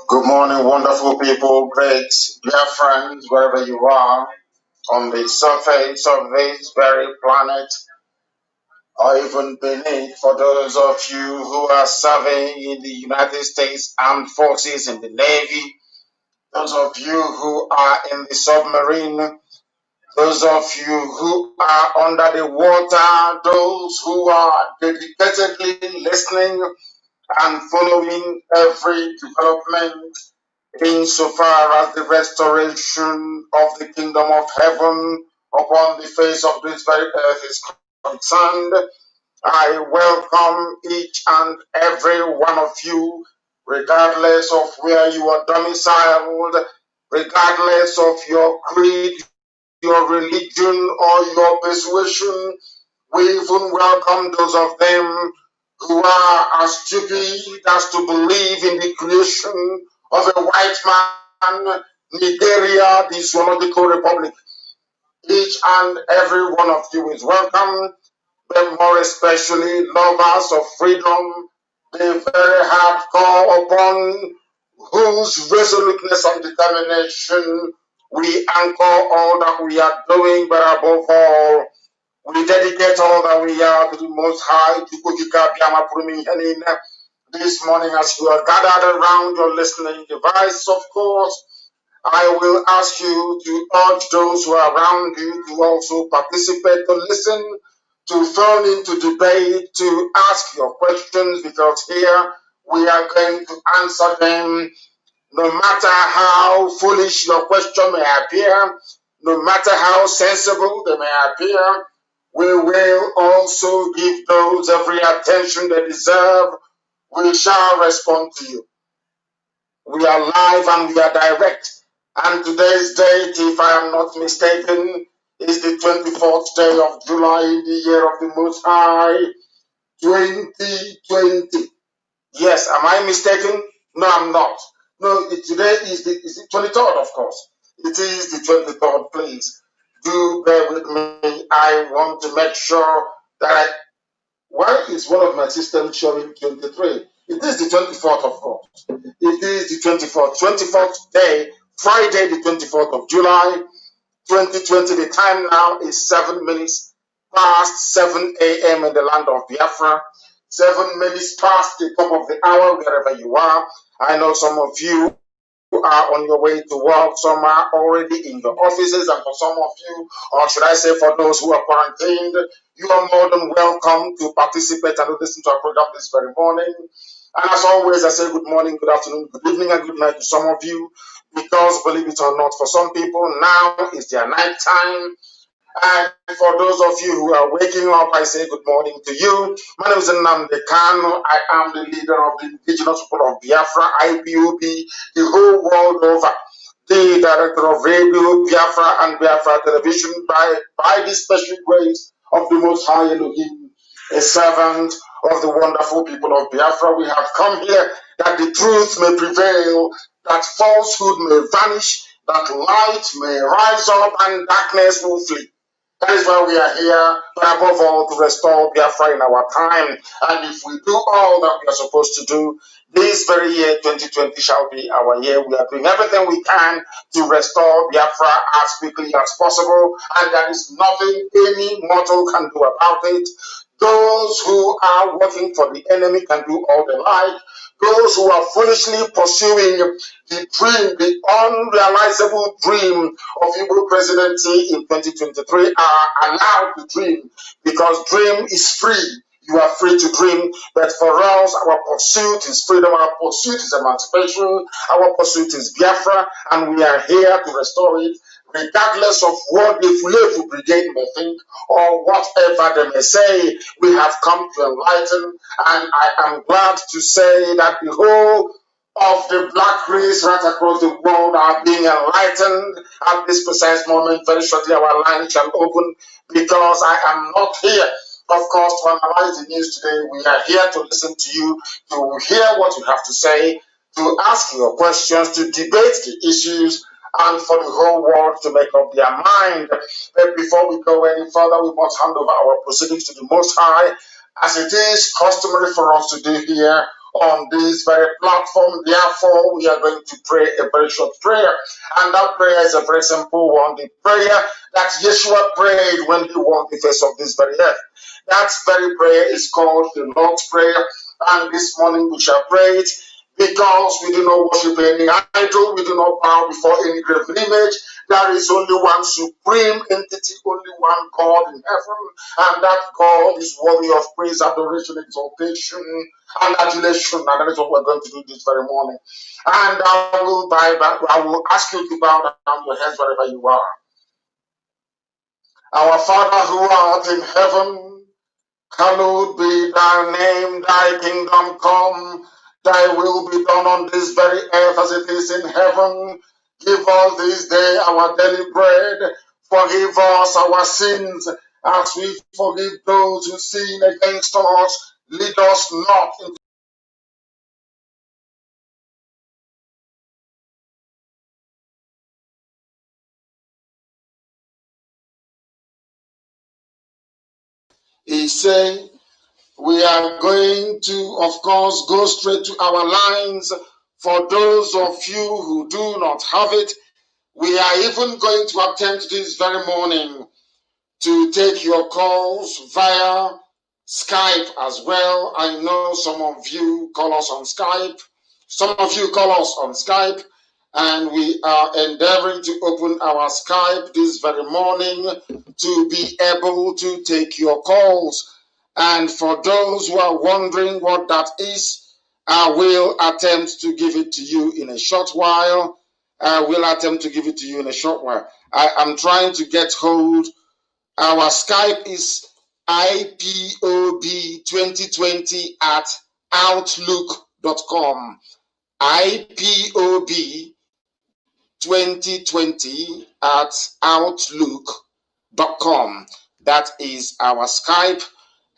Good morning, wonderful people, great dear friends, wherever you are, on the surface of this very planet, or even beneath, for those of you who are serving in the United States Armed Forces, in the Navy, those of you who are in the submarine, those of you who are under the water, those who are dedicatedly listening and following every development insofar as the restoration of the kingdom of heaven upon the face of this very earth is concerned. I welcome each and every one of you, regardless of where you are domiciled, regardless of your creed, your religion, or your persuasion. We even welcome those of them who are as stupid as to believe in the creation of a white man, Nigeria, the zoological republic. Each and every one of you is welcome, but more especially lovers of freedom, the very hardcore upon whose resoluteness and determination we anchor all that we are doing, but above all, we dedicate all that we are to the Most High. This morning, as you are gathered around your listening device, of course, I will ask you to urge those who are around you to also participate, to listen, to phone in, to debate, to ask your questions, because here we are going to answer them. No matter how foolish your question may appear, no matter how sensible they may appear, we will also give those every attention they deserve. We shall respond to you. We are live and we are direct. And today's date, if I am not mistaken, is the 24th day of July in the year of the Most High, 2020. Yes, am I mistaken? No, I'm not. No, today is the 23rd, of course. It is the 23rd, please. Do bear with me. I want to make sure that why is one of my systems showing 23? It is the 24th, of course. It is the 24th. 24th day, Friday, the 24th of July, 2020. The time now is 7 minutes past 7 a.m. in the land of Biafra. 7 minutes past the top of the hour, wherever you are. I know some of you are on your way to work, some are already in your offices, and for some of you, or should I say for those who are quarantined, you are more than welcome to participate and listen to our program this very morning. And as always, I say good morning, good afternoon, good evening, and good night to some of you, because believe it or not, for some people, now is their night time. And for those of you who are waking up, I say good morning to you. My name is Nnamdi Kanu. I am the leader of the indigenous people of Biafra, IPOB, the whole world over. The director of Radio Biafra and Biafra Television by the special grace of the Most High Elohim, a servant of the wonderful people of Biafra. We have come here that the truth may prevail, that falsehood may vanish, that light may rise up and darkness will flee. That is why we are here, but above all, to restore Biafra in our time. And if we do all that we are supposed to do, this very year, 2020, shall be our year. We are doing everything we can to restore Biafra as quickly as possible, and there is nothing any mortal can do about it. Those who are working for the enemy can do all they like. Those who are foolishly pursuing the dream, the unrealizable dream of Igbo presidency in 2023 are allowed to dream, because dream is free. You are free to dream, but for us, our pursuit is freedom, our pursuit is emancipation, our pursuit is Biafra, and we are here to restore it, regardless of what the Fulefu Brigade may think or whatever they may say. We have come to enlighten, and I am glad to say that the whole of the black race right across the world are being enlightened at this precise moment. Very shortly, our line shall open because I am not here, of course, to analyze the news today. We are here to listen to you, to hear what you have to say, to ask your questions, to debate the issues, and for the whole world to make up their mind. But before we go any further, we must hand over our proceedings to the Most High, as it is customary for us to do here on this very platform. Therefore, we are going to pray a very short prayer. And that prayer is a very simple one. The prayer that Yeshua prayed when he walked the face of this very earth. That very prayer is called the Lord's Prayer. And this morning we shall pray it because we do not worship any idol. We do not bow before any graven image. There is only one supreme entity, only one God in heaven. And that God is worthy of praise, adoration, exaltation, and adulation. And that is what we're going to do this very morning. And I will ask you to bow down your heads wherever you are. Our Father who art in heaven, hallowed be thy name, thy kingdom come, thy will be done on this very earth as it is in heaven. Give us this day our daily bread. Forgive us our sins as we forgive those who sin against us. Lead us not into. He said, we are going to, of course, go straight to our lines. For those of you who do not have it, we are even going to attempt this very morning to take your calls via Skype as well. I know some of you call us on Skype. Some of you call us on Skype, and we are endeavoring to open our Skype this very morning to be able to take your calls. And for those who are wondering what that is, I will attempt to give it to you in a short while. I am trying to get hold. Our Skype is ipob2020 at outlook.com. ipob2020 at outlook.com. That is our Skype.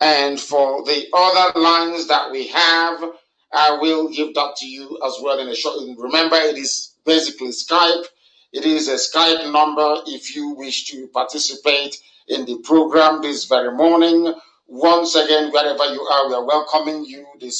And for the other lines that we have, I will give that to you as well in a short. Remember, it is basically Skype. It is a Skype number if you wish to participate in the program this very morning. Once again, wherever you are, we are welcoming you. The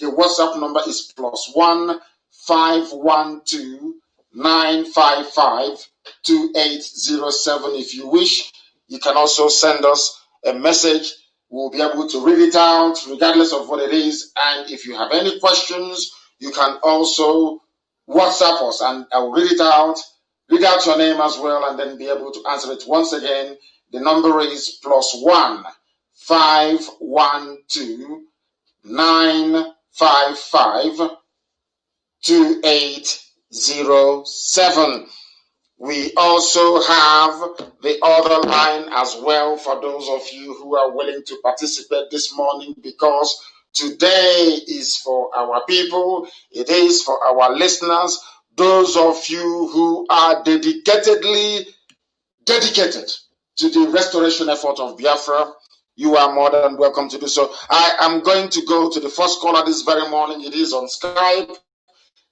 WhatsApp number is +1 512 955 2807. If you wish, you can also send us a message. We'll be able to read it out regardless of what it is. And if you have any questions, you can also WhatsApp us and I'll read it out your name as well, and then be able to answer it. Once again, the number is +1 512 955 2807. We also have the other line as well for those of you who are willing to participate this morning, because today is for our people. It is for our listeners. Those of you who are dedicated to the restoration effort of Biafra, you are more than welcome to do so. I am going to go to the first caller this very morning. It is on Skype.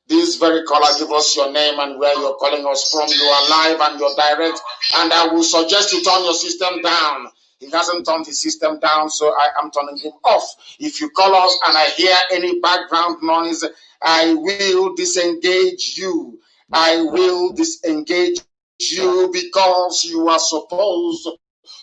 This very caller, give us your name and where you're calling us from. You are live and you're direct, and I will suggest you turn your system down. He hasn't turned his system down, so I am turning him off. If you call us and I hear any background noise, I will disengage you. Because you are supposed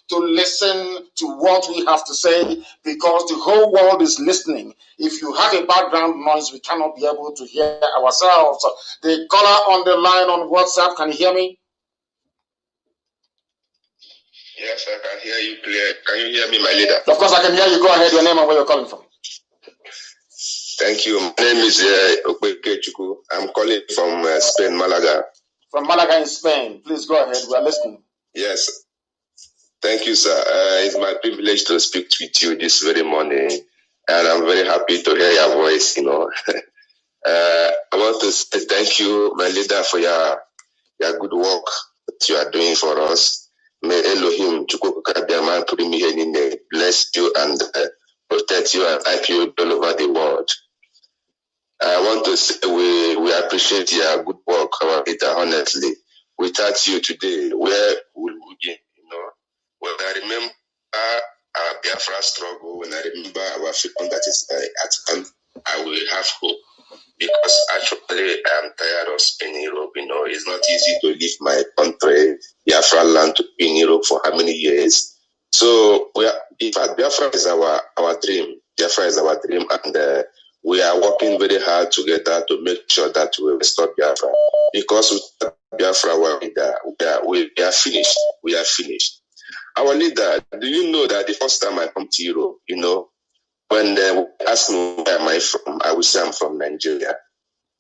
to listen to what we have to say, because the whole world is listening. If you have a background noise, we cannot be able to hear ourselves. The caller on the line on WhatsApp, can you hear me? Yes, I can hear you clear. Can you hear me, my leader? Of course, I can hear you. Go ahead, your name and where you're calling from. Thank you. My name is Okwekechuku. I'm calling from Spain, Malaga. From Malaga in Spain. Please go ahead. We are listening. Yes. Thank you, sir. It's my privilege to speak with you this very morning, and I'm very happy to hear your voice, I want to say thank you, my leader, for your good work that you are doing for us. May Elohim bless you and protect you and help you all over the world. I want to say we appreciate your good work, our leader, honestly. Without you today, where would we be? You know, when I remember our Biafra struggle, when I remember our freedom that is at hand, I will have hope. Because actually, I'm tired of staying in Europe. You know, it's not easy to leave my country, Biafra land, to be in Europe for how many years. So, in fact, Biafra is our dream. Biafra is our dream, and we are working very hard together to make sure that we restore Biafra. Because with Biafra, we are finished. We are finished. Our leader, do you know that the first time I come to Europe, you know, when they ask me where am I from, I will say I'm from Nigeria.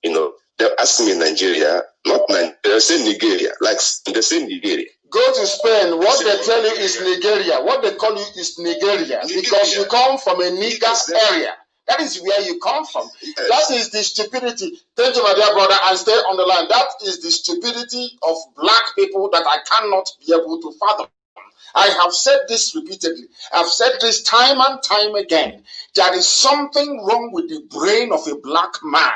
You know, they ask me Nigeria, not Nigeria, they say Nigeria, like they say Nigeria. Go to Spain, what they tell you is Nigeria. What they call you is Nigeria. Because you come from a nigger area. That is where you come from. Yes. That is the stupidity. Thank you, my dear brother, and stay on the line. That is the stupidity of black people that I cannot be able to fathom. I have said this repeatedly. I've said this time and time again. There is something wrong with the brain of a black man,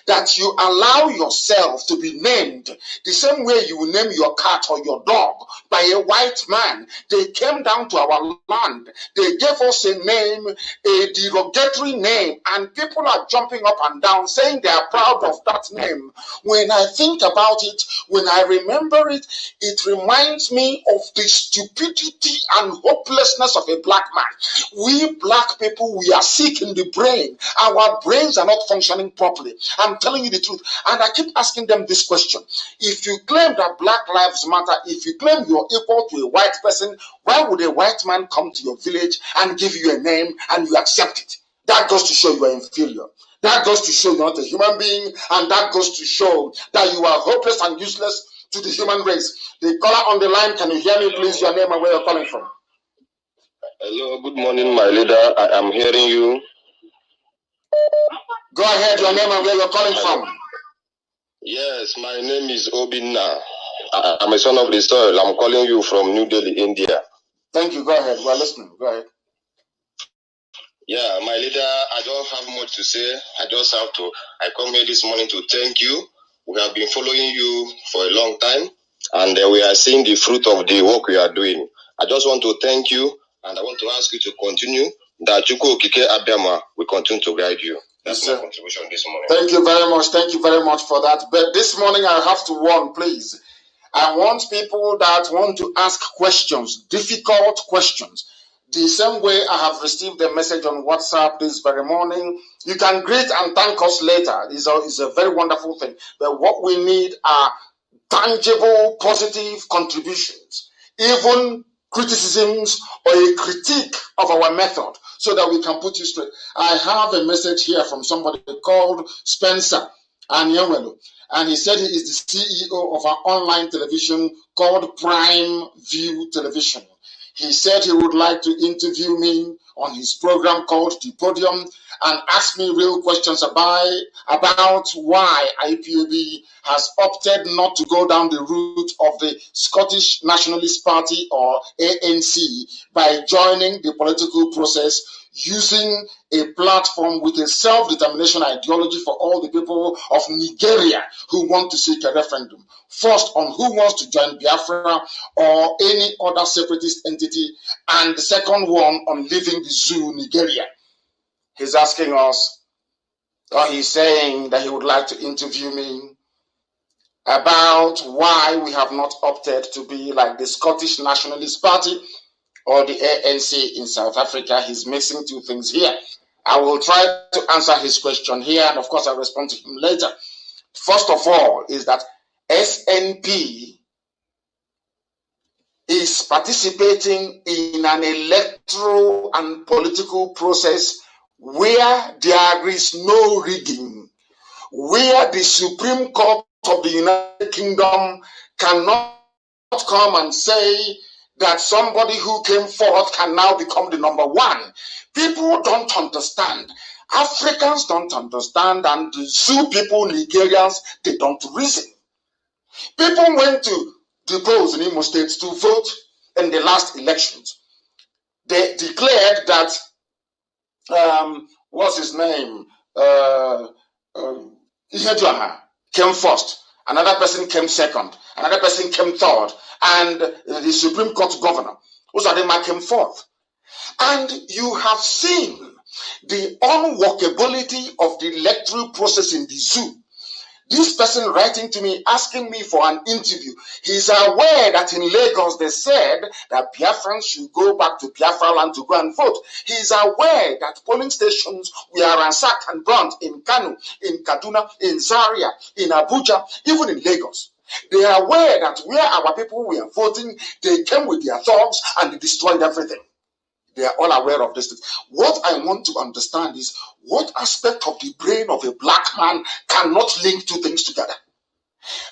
that you allow yourself to be named the same way you will name your cat or your dog by a white man. They came down to our land. They gave us a name, a derogatory name, and people are jumping up and down saying they are proud of that name. When I think about it, when I remember it, it reminds me of the stupidity and hopelessness of a black man. We black people, we are sick in the brain. Our brains are not functioning properly. I'm telling you the truth. And I keep asking them this question. If you claim that Black Lives Matter, if you claim you're equal to a white person, why would a white man come to your village and give you a name and you accept it? That goes to show you are inferior. That goes to show you're not a human being, and that goes to show that you are hopeless and useless to the human race. The caller on the line, can you hear me, please? Your name and where you're calling from. Hello, good morning, my leader. I am hearing you. Go ahead, your name and where you're calling from. Yes, my name is Obinna. I'm a son of the soil. I'm calling you from New Delhi, India. Thank you. Go ahead. We're listening. Go ahead. Yeah, my leader, I don't have much to say. I come here this morning to thank you. We have been following you for a long time, and we are seeing the fruit of the work we are doing. I just want to thank you, and I want to ask you to continue. That Chuku Kike Abiyama will continue to guide you. That's my contribution this morning. Thank you very much. Thank you very much for that. But this morning I have to warn, please. I want people that want to ask questions, difficult questions. The same way I have received a message on WhatsApp this very morning. You can greet and thank us later. It's a very wonderful thing. But what we need are tangible, positive contributions, even criticisms or a critique of our method, so that we can put you straight. I have a message here from somebody called Spencer Anyewelu, and he said he is the CEO of an online television called Prime View Television. He said he would like to interview me on his program called The Podium and ask me real questions about why IPOB has opted not to go down the route of the Scottish Nationalist Party or ANC by joining the political process using a platform with a self-determination ideology for all the people of Nigeria who want to seek a referendum. First, on who wants to join Biafra or any other separatist entity, and the second one on leaving the zoo, Nigeria. He's asking us, or he's saying that he would like to interview me about why we have not opted to be like the Scottish Nationalist Party or the ANC in South Africa. He's mixing two things here. I will try to answer his question here, and of course I'll respond to him later. First of all, is that SNP is participating in an electoral and political process where there is no rigging, where the Supreme Court of the United Kingdom cannot come and say that somebody who came forth can now become the number one. People don't understand. Africans don't understand, and the Zoo people, Nigerians, they don't reason. People went to the polls in Imo State to vote in the last elections. They declared that, what's his name? Ihejuaha came first. Another person came second. Another person came third. And the Supreme Court governor, Uzadema, came fourth. And you have seen the unworkability of the electoral process in the Zoo. This person writing to me, asking me for an interview, he's aware that in Lagos they said that Biafrans should go back to Biafra land to go and vote. He's aware that polling stations were ransacked and burned in Kanu, in Kaduna, in Zaria, in Abuja, even in Lagos. They are aware that where our people were voting, they came with their thugs and they destroyed everything. They are all aware of this. What I want to understand is what aspect of the brain of a black man cannot link two things together.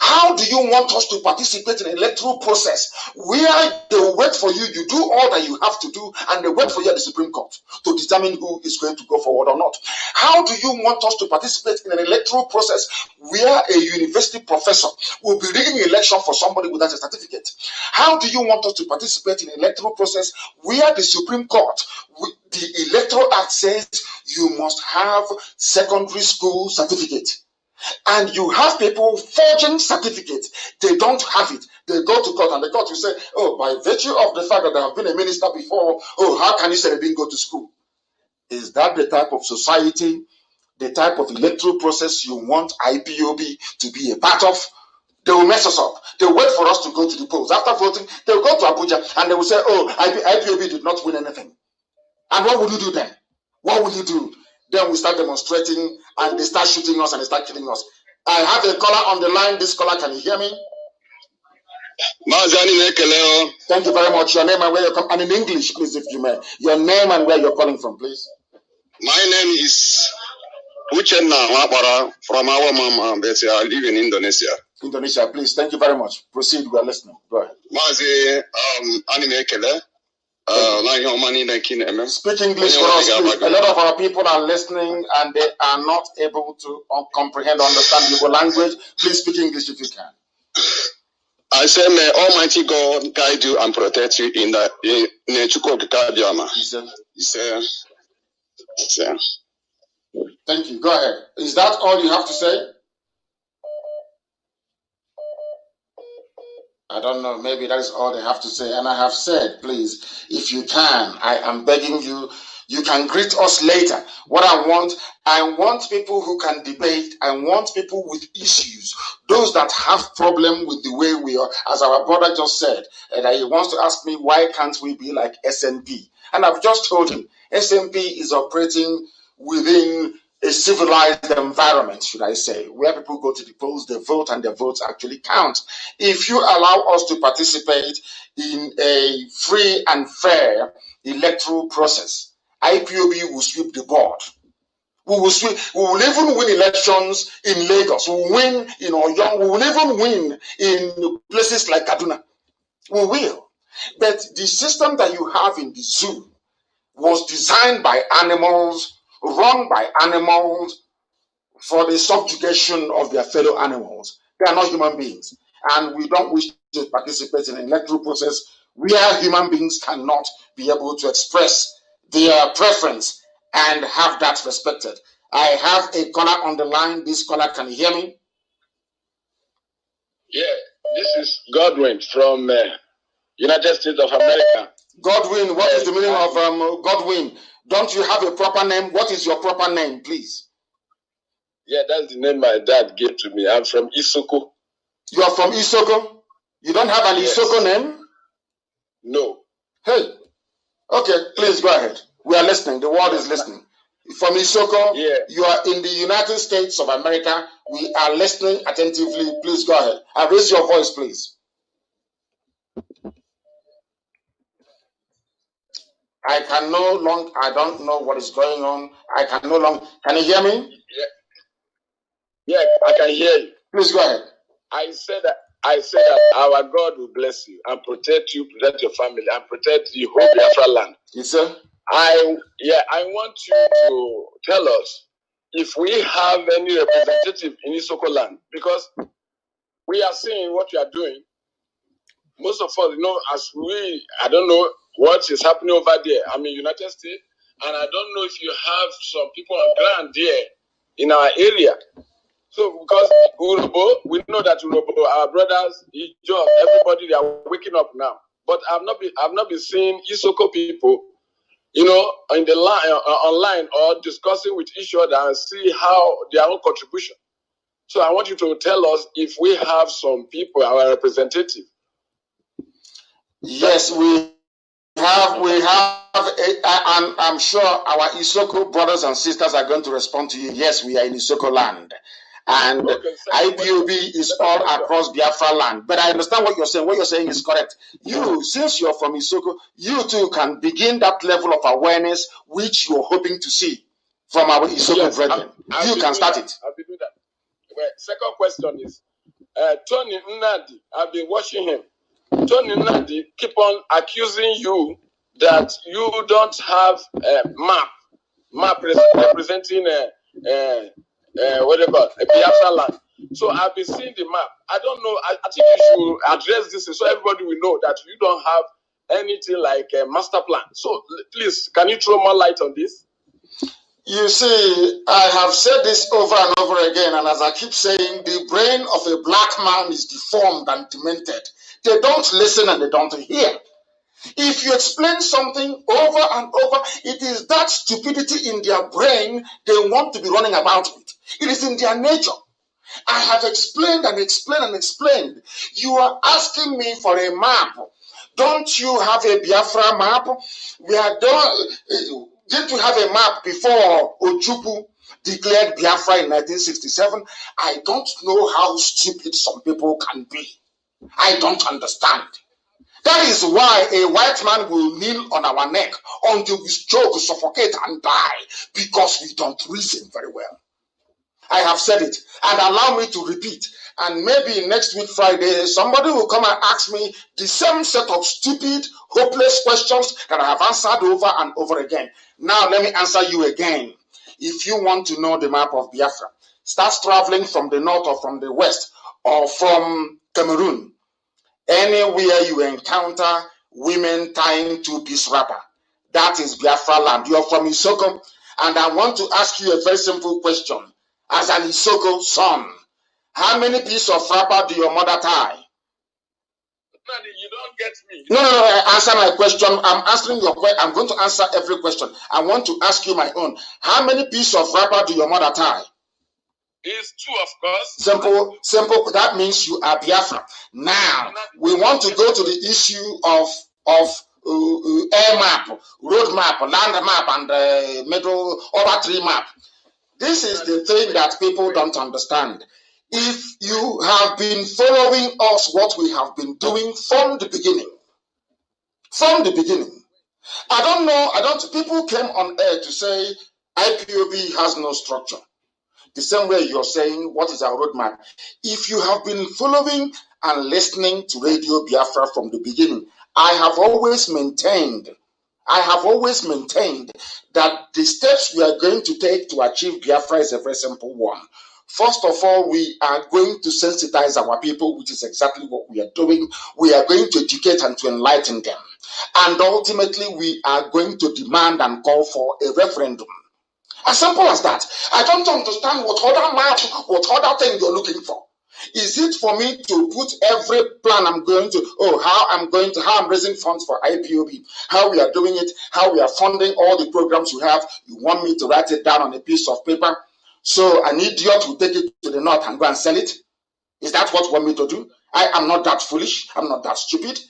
How do you want us to participate in an electoral process where they will wait for you, you do all that you have to do, and they wait for you at the Supreme Court to determine who is going to go forward or not? How do you want us to participate in an electoral process where a university professor will be rigging an election for somebody without a certificate? How do you want us to participate in an electoral process where the Supreme Court, the Electoral Act says you must have secondary school certificate? And you have people forging certificates. They don't have it. They go to court and the court will say, oh, by virtue of the fact that they have been a minister before, oh, how can you say they didn't go to school? Is that the type of society, the type of electoral process you want IPOB to be a part of? They will mess us up. They will wait for us to go to the polls. After voting, they will go to Abuja and they will say, oh, IPOB did not win anything. And what will you do then? What will you do? Then we start demonstrating and they start shooting us and they start killing us. I have a caller on the line. This caller, can you hear me? Thank you very much. Your name and where you're coming, and in English, please, if you may. Your name and where you're calling from, please. My name is Uchenna Wabara from our mom, but I live in Indonesia. Indonesia, please. Thank you very much. Proceed. We are listening. Go ahead. Mazi Nnamdi Speak English for us, please. A lot of our people are listening and they are not able to comprehend or understand your language. Please speak English if you can. I say, may Almighty God guide you and protect you in the He said. Thank you. Go ahead. Is that all you have to say? I don't know. Maybe that is all they have to say. And I have said, please, if you can, I am begging you, you can greet us later. What I want people who can debate. I want people with issues. Those that have problem with the way we are. As our brother just said, that he wants to ask me, why can't we be like SNP? And I've just told him, SNP is operating within a civilized environment, should I say, where people go to the polls, they vote, and their votes actually count. If you allow us to participate in a free and fair electoral process, IPOB will sweep the board. We will even win elections in Lagos. We will win in Oyo. We will even win in places like Kaduna. We will. But the system that you have in the zoo was designed by animals, run by animals, for the subjugation of their fellow animals. They are not human beings. And we don't wish to participate in an electoral process where human beings cannot be able to express their preference and have that respected. I have a caller on the line. This caller, can you hear me? Yeah, this is Godwin from United States of America. Godwin, what is the meaning of Godwin? Don't you have a proper name? What is your proper name, please? Yeah, that's the name my dad gave to me. I'm from Isoko. You are from Isoko? You don't have an Isoko name? No. Hey. Okay, please go ahead. We are listening. The world is listening. From Isoko, you are in the United States of America. We are listening attentively. Please go ahead. Raise your voice, please. I don't know what is going on. Can you hear me? Yeah, I can hear you. Please go ahead. I said that our God will bless you and protect you, protect your family, and protect the whole Biafra land. Yes, sir. I want you to tell us if we have any representative in Isoko land, because we are seeing what you are doing. Most of us, I don't know what is happening over there. I'm in United States, and I don't know if you have some people on ground there in our area. So, because Urobo, we know that Urobo, our brothers, Ijob, everybody, they are waking up now. But I've not been seeing Isoko people, in the line, online, or discussing with each other and see how their own contribution. So I want you to tell us if we have some people, our representative. Yes, we have. I'm sure our Isoko brothers and sisters are going to respond to you. Yes, we are in Isoko land. And IPOB is all across Biafra land. But I understand what you're saying. What you're saying is correct. You, since you're from Isoko, you too can begin that level of awareness which you're hoping to see from our Isoko brethren. You can start it. I'll be doing that. Well, second question is, Tony Nnamdi, I've been watching him. Tony Nnamdi keep on accusing you that you don't have a map representing what they call a Biafra land. So I've been seeing the map. I don't know. I think you should address this so everybody will know that you don't have anything like a master plan. So please, can you throw more light on this? You see, I have said this over and over again, and as I keep saying, the brain of a black man is deformed and demented. They don't listen and they don't hear. If you explain something over and over, it is that stupidity in their brain they want to be running about with. It is in their nature. I have explained and explained and explained. You are asking me for a map. Don't you have a Biafra map? Didn't we have a map before Ojukwu declared Biafra in 1967? I don't know how stupid some people can be. I don't understand. That is why a white man will kneel on our neck until we choke, suffocate, and die, because we don't reason very well. I have said it, and allow me to repeat. And maybe next week, Friday, somebody will come and ask me the same set of stupid, hopeless questions that I have answered over and over again. Now, let me answer you again. If you want to know the map of Biafra, start traveling from the north or from the west or from Cameroon. Anywhere you encounter women tying two-piece wrapper, that is Biafra land. You're from Isoko, and I want to ask you a very simple question. As an Isoko son, how many pieces of wrapper do your mother tie? You don't get me. No, answer my question. I'm answering your question. I'm going to answer every question. I want to ask you my own. How many pieces of wrapper do your mother tie? It's two, of course. Simple. That means you are Biafra. Now, we want to go to the issue of air map, road map, land map, and middle over tree map. This is the thing that people don't understand. If you have been following us, what we have been doing from the beginning, people came on air to say IPOB has no structure. The same way you're saying, what is our roadmap? If you have been following and listening to Radio Biafra from the beginning, I have always maintained that the steps we are going to take to achieve Biafra is a very simple one. First of all, we are going to sensitize our people, which is exactly what we are doing. We are going to educate and to enlighten them. And ultimately, we are going to demand and call for a referendum. As simple as that. I don't understand what other thing you're looking for. Is it for me to put every plan how I'm raising funds for IPOB, how we are doing it, how we are funding all the programs we have? You want me to write it down on a piece of paper so an idiot will take it to the north and go and sell it? Is that what you want me to do? I am not that foolish. I'm not that stupid.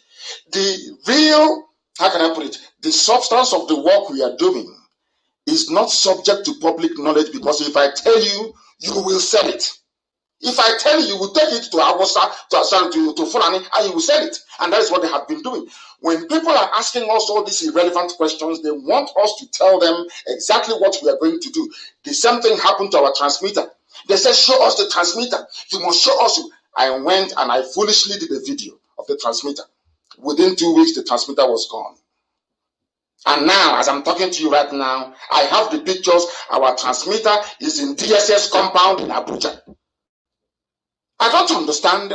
The real, the substance of the work we are doing is not subject to public knowledge, because if I tell you, you will sell it. If I tell you, you will take it to Awasa, to Fulani, and you will sell it. And that is what they have been doing. When people are asking us all these irrelevant questions, they want us to tell them exactly what we are going to do. The same thing happened to our transmitter. They said, show us the transmitter. You must show us. I went and I foolishly did a video of the transmitter. Within 2 weeks, the transmitter was gone. And now, as I'm talking to you right now, I have the pictures. Our transmitter is in DSS compound in Abuja. I don't understand.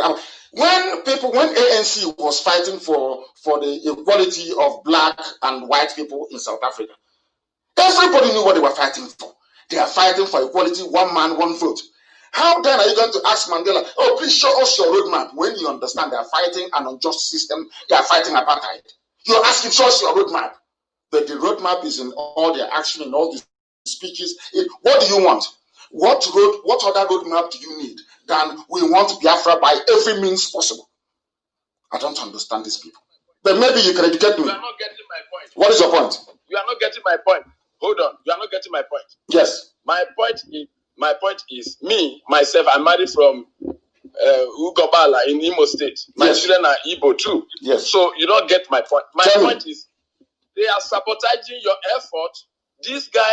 When ANC was fighting for the equality of black and white people in South Africa, everybody knew what they were fighting for. They are fighting for equality, one man, one vote. How then are you going to ask Mandela, oh, please show us your roadmap, when you understand they are fighting an unjust system, they are fighting apartheid? You're asking, show us your roadmap. But the roadmap is in all their action, in all the speeches. What do you want? What other roadmap do you need than we want Biafra by every means possible? I don't understand these people. But maybe you can educate me. You are not getting my point. What is your point? You are not getting my point. Hold on. You are not getting my point. Yes. My point is me, myself, I'm married from Ugobala in Imo State. My children are Igbo too. Yes. So you don't get my point. My point is they are sabotaging your effort. This guy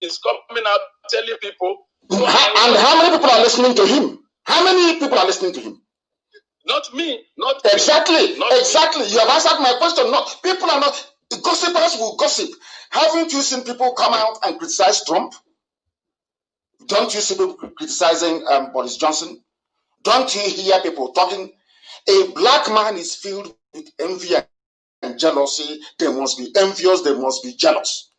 is coming out telling people. And how many people are listening to him? How many people are listening to him? Not me. Not exactly. Me. Not exactly. Me. You have answered my question. Not people are not. The gossipers will gossip. Haven't you seen people come out and criticize Trump? Don't you see people criticizing Boris Johnson? Don't you hear people talking? A black man is filled with envy and jealousy. They must be envious. They must be jealous.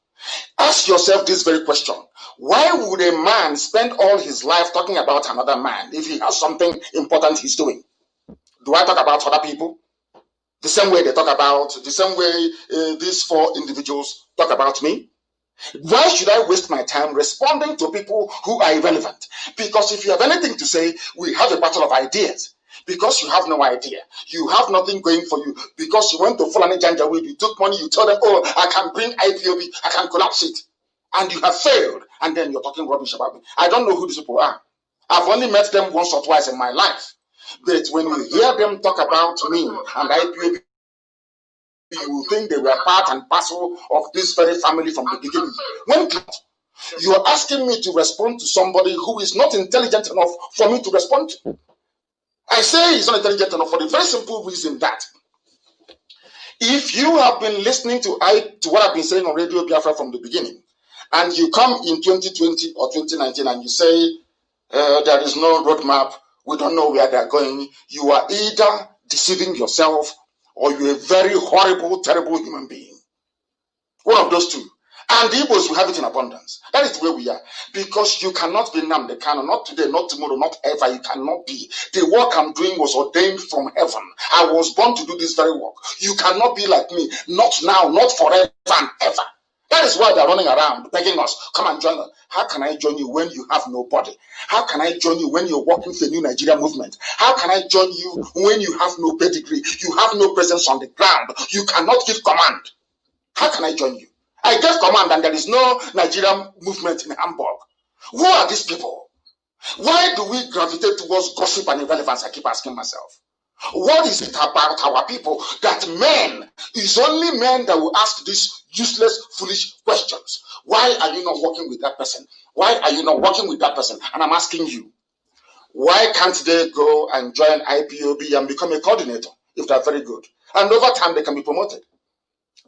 Ask yourself this very question. Why would a man spend all his life talking about another man if he has something important he's doing? Do I talk about other people? The same way these four individuals talk about me? Why should I waste my time responding to people who are irrelevant? Because if you have anything to say, we have a battle of ideas. Because you have no idea. You have nothing going for you. Because you went to Fulani Janjaweed, you took money, you told them, oh, I can bring IPOB, I can collapse it. And you have failed. And then you're talking rubbish about me. I don't know who these people are. I've only met them once or twice in my life. But when you hear them talk about me and IPOB, you will think they were part and parcel of this very family from the beginning. When you're asking me to respond to somebody who is not intelligent enough for me to respond to. I say he's not intelligent enough for the very simple reason that if you have been listening to what I've been saying on Radio Biafra from the beginning, and you come in 2020 or 2019 and you say there is no roadmap, we don't know where they're going, you are either deceiving yourself or you're a very horrible, terrible human being. One of those two. And the Igbos will have it in abundance. That is where we are. Because you cannot be Nnamdi Kanu, not today, not tomorrow, not ever. You cannot be. The work I'm doing was ordained from heaven. I was born to do this very work. You cannot be like me. Not now, not forever and ever. That is why they're running around begging us, come and join us. How can I join you when you have nobody? How can I join you when you're working for a new Nigeria movement? How can I join you when you have no pedigree? You have no presence on the ground. You cannot give command. How can I join you? I gave command and there is no Nigerian movement in Hamburg. Who are these people? Why do we gravitate towards gossip and irrelevance? I keep asking myself. What is it about our people that it's only men that will ask these useless, foolish questions? Why are you not working with that person? Why are you not working with that person? And I'm asking you, why can't they go and join IPOB and become a coordinator if they're very good? And over time, they can be promoted.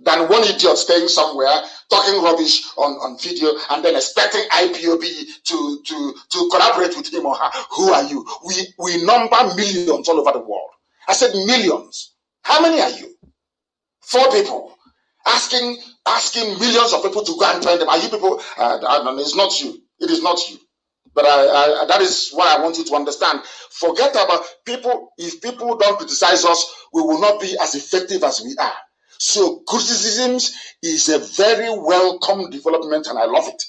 Than one idiot staying somewhere talking rubbish on video and then expecting IPOB to collaborate with him or her. Who are you? We number millions all over the world. I said millions. How many are you? 4 people. Asking millions of people to go and join them. Are you people? It's not you. It is not you. But that is what I want you to understand. Forget about people. If people don't criticize us, we will not be as effective as we are. So criticisms is a very welcome development and I love it.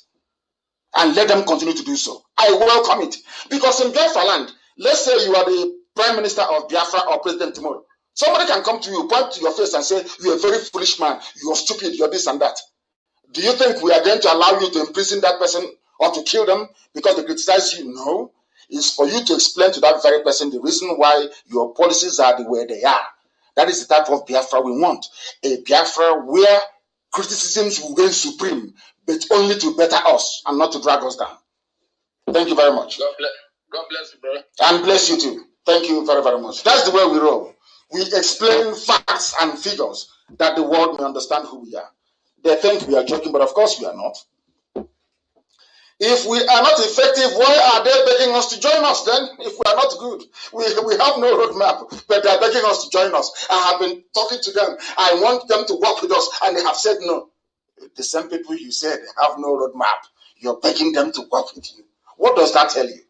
And let them continue to do so. I welcome it. Because in Biafra land, let's say you are the Prime Minister of Biafra or President tomorrow. Somebody can come to you, point to your face and say, you're a very foolish man, you're stupid, you're this and that. Do you think we are going to allow you to imprison that person or to kill them because they criticize you? No. It's for you to explain to that very person the reason why your policies are the way they are. That is the type of Biafra we want. A Biafra where criticisms will reign supreme, but only to better us and not to drag us down. Thank you very much. God bless you, brother. And bless you too. Thank you very, very much. That's the way we roll. We explain facts and figures that the world may understand who we are. They think we are joking, but of course we are not. If we are not effective, why are they begging us to join us then? If we are not good, we have no roadmap, but they are begging us to join us. I have been talking to them. I want them to work with us, and they have said no. The same people you said have no roadmap. You're begging them to work with you. What does that tell you?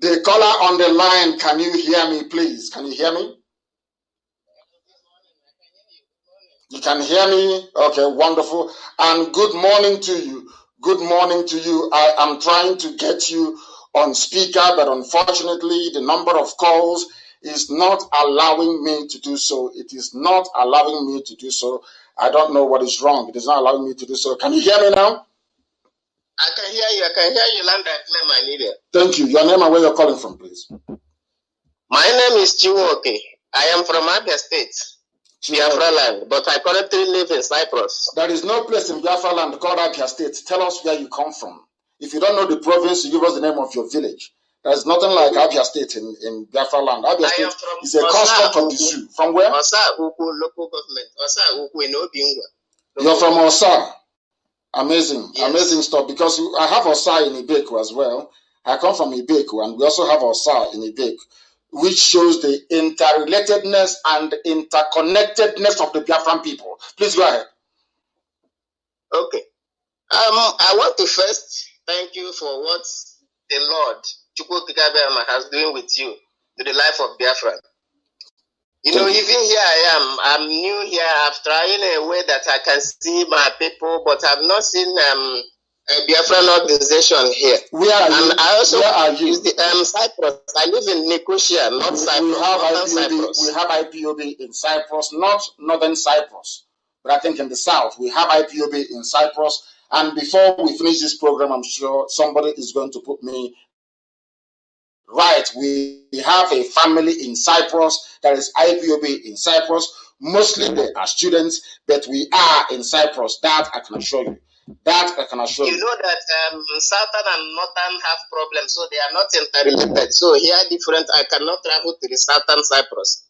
The caller on the line, can you hear me, please? Can you hear me? You can hear me? Okay, wonderful. And good morning to you. Good morning to you. I am trying to get you on speaker, but unfortunately, the number of calls is not allowing me to do so. It is not allowing me to do so. I don't know what is wrong. It is not allowing me to do so. Can you hear me now? I can hear you. I can hear you loud and clear, my leader. Thank you. Your name and where you're calling from, please. My name is Chiwoke. I am from Abia State, Biafra land, but I currently live in Cyprus. There is no place in Biafra land called Abia State. Tell us where you come from. If you don't know the province, you give us the name of your village. There's nothing like Abia State in Biafra land. Abia State is a construct of the zoo. From where? Osa Uku local government. Osa Uku in Obingwa. You're from Osa. Amazing, yes. Amazing stuff. Because I have Osa in Ibeku as well. I come from Ibeku, and we also have Osa in Ibeku, which shows the interrelatedness and interconnectedness of the Biafran people. Please go ahead. Okay. I want to first thank you for what the Lord Chukwukikabema has doing with you to the life of Biafra. You know, even here I am. I'm new here. I've tried in a way that I can see my people, but I've not seen a Biafran organization here. Where are you? And I also Where are you? use the Cyprus. I live in Nicosia, not Cyprus. We have IPOB in Cyprus, not northern Cyprus, but I think in the south. We have IPOB in Cyprus. And before we finish this program, I'm sure somebody is going to put me right. We have a family in Cyprus. There is IPOB in Cyprus. Mostly they are students, but we are in Cyprus. That I can assure you. That I can assure you. You know that southern and northern have problems, so they are not interrelated. So here different. I cannot travel to the southern Cyprus.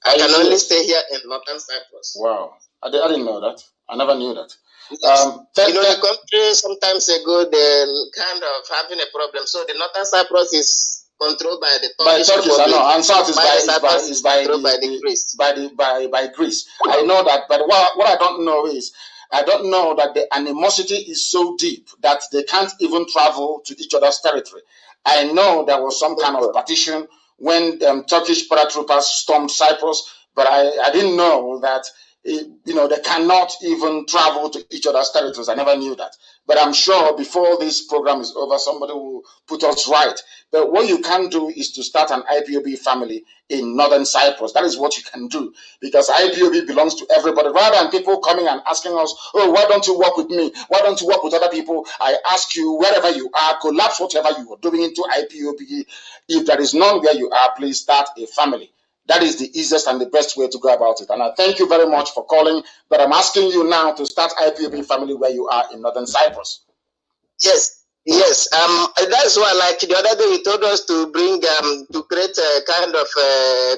I can only stay here in northern Cyprus. Wow, I didn't know that. I never knew that. You know, the country sometimes ago they kind of having a problem. So the northern Cyprus is controlled by the Turkish I know, and south is by Greece. I know that, but what I don't know is, I don't know that the animosity is so deep that they can't even travel to each other's territory. I know there was some kind of partition when Turkish paratroopers stormed Cyprus, but I didn't know that. You know, they cannot even travel to each other's territories. I never knew that. But I'm sure before this program is over, somebody will put us right. But what you can do is to start an IPOB family in northern Cyprus. That is what you can do, because IPOB belongs to everybody. Rather than people coming and asking us, oh, why don't you work with me? Why don't you work with other people? I ask you, wherever you are, collapse whatever you are doing into IPOB. If there is none where you are, please start a family. That is the easiest and the best way to go about it. And I thank you very much for calling. But I'm asking you now to start IPOB family where you are in northern Cyprus. Yes. That's why, like the other day, you told us to bring to create a kind of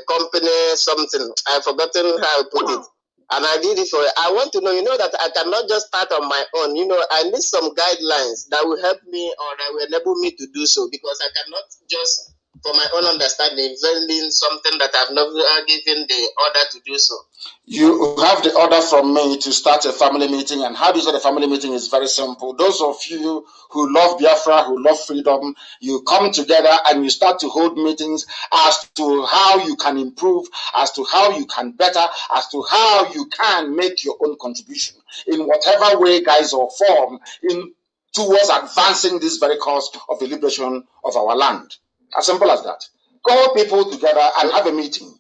company, something. I've forgotten how I put it. And I did it for I want to know, you know, that I cannot just start on my own. You know, I need some guidelines that will help me or that will enable me to do so, because I cannot just, for my own understanding, in something that I've never given the order to do so. You have the order from me to start a family meeting, and how do you start a family meeting is very simple. Those of you who love Biafra, who love freedom, you come together and you start to hold meetings as to how you can improve, as to how you can better, as to how you can make your own contribution in whatever way, guys, or form towards advancing this very cause of the liberation of our land. As simple as that. Call people together and have a meeting.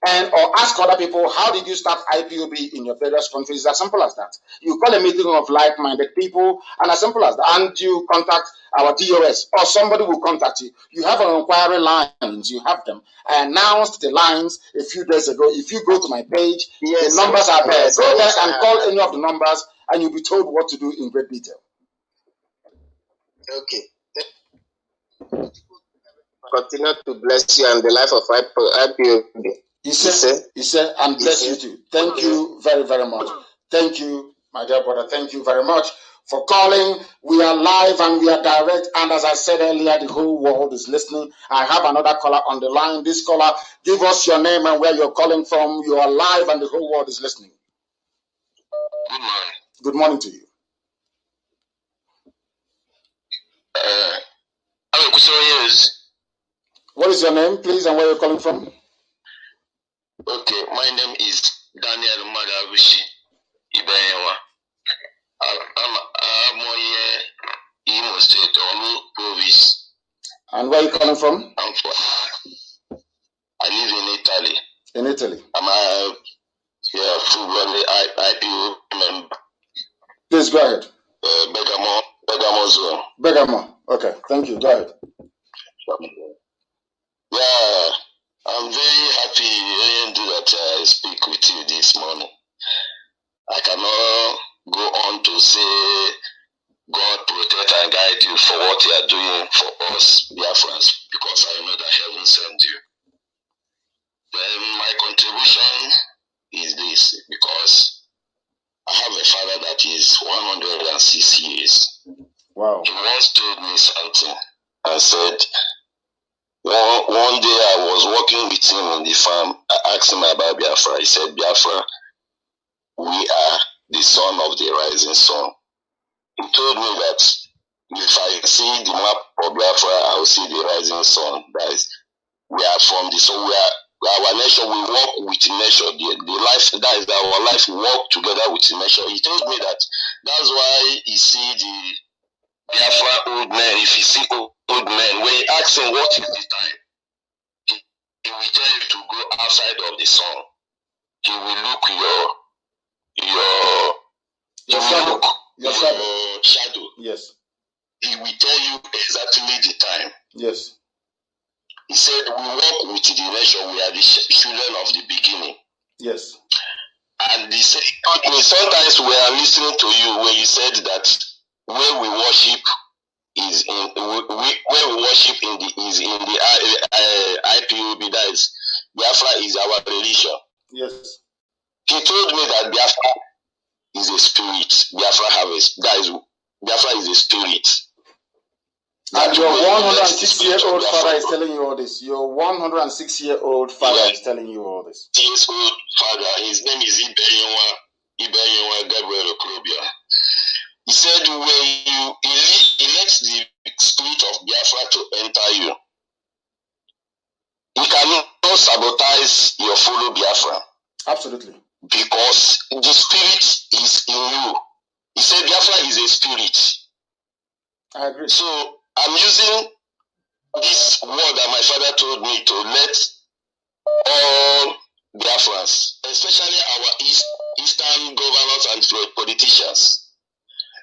Or ask other people, how did you start IPOB in your various countries? As simple as that. You call a meeting of like-minded people, and as simple as that. And you contact our DOS, or somebody will contact you. You have an inquiry lines, you have them. I announced the lines a few days ago. If you go to my page, the numbers are there. Go there and call any of the numbers, and you'll be told what to do in great detail. Okay. continue to bless you and the life of IPOB. He said, and bless you too. Thank you very, very much. Thank you, my dear brother. Thank you very much for calling. We are live and we are direct. And as I said earlier, the whole world is listening. I have another caller on the line. This caller, give us your name and where you're calling from. You are live and the whole world is listening. Good morning. Good morning to you. What is your name, please, and where you're calling from? Okay, my name is Daniel Madabushi Ibeyewa. I'm here in Imo State, Olu Province. And where are you calling from? I live in Italy. In Italy. I'm a full-blooded IPO member. Please go ahead. Bergamo zone. Bergamo. Okay, thank you. Go ahead. Yeah, I'm very happy that I speak with you this morning. I cannot go on to say God protect and guide you for what you are doing for us, Biafrans, because I know that heaven sent you. Then my contribution is this, because I have a father that is 106 years. Wow. He once told me something and said, one day I was working with him on the farm. I asked him about Biafra. He said, Biafra, we are the son of the rising sun. He told me that if I see the map of Biafra, I will see the rising sun. That is, we are from the sun. Our nation, we work with nature. The life, that is our life, we work together with nature. He told me that that's why he see the Biafra old men. If you see old men, when you ask him what is the time, he will tell you to go outside of the sun. He will look your shadow. Yes. He will tell you exactly the time. Yes. He said, we work with the nation. We are the children of the beginning. Yes. And he said, sometimes we are listening to you when you said that where we worship is in the IPOB, that is Biafra is our religion. Yes. He told me that Biafra is a spirit. Biafra is a spirit. And your 106-year-old father is telling you all this. Your 106-year-old father is telling you all this. His old father, his name is Ibeyewa Gabriel Okrobia. He said when he lets the spirit of Biafra to enter you, he cannot sabotage your fellow Biafra. Absolutely. Because the spirit is in you. He said Biafra is a spirit. I agree. So I'm using this word that my father told me to let all Biafrans, especially our Eastern governors and politicians,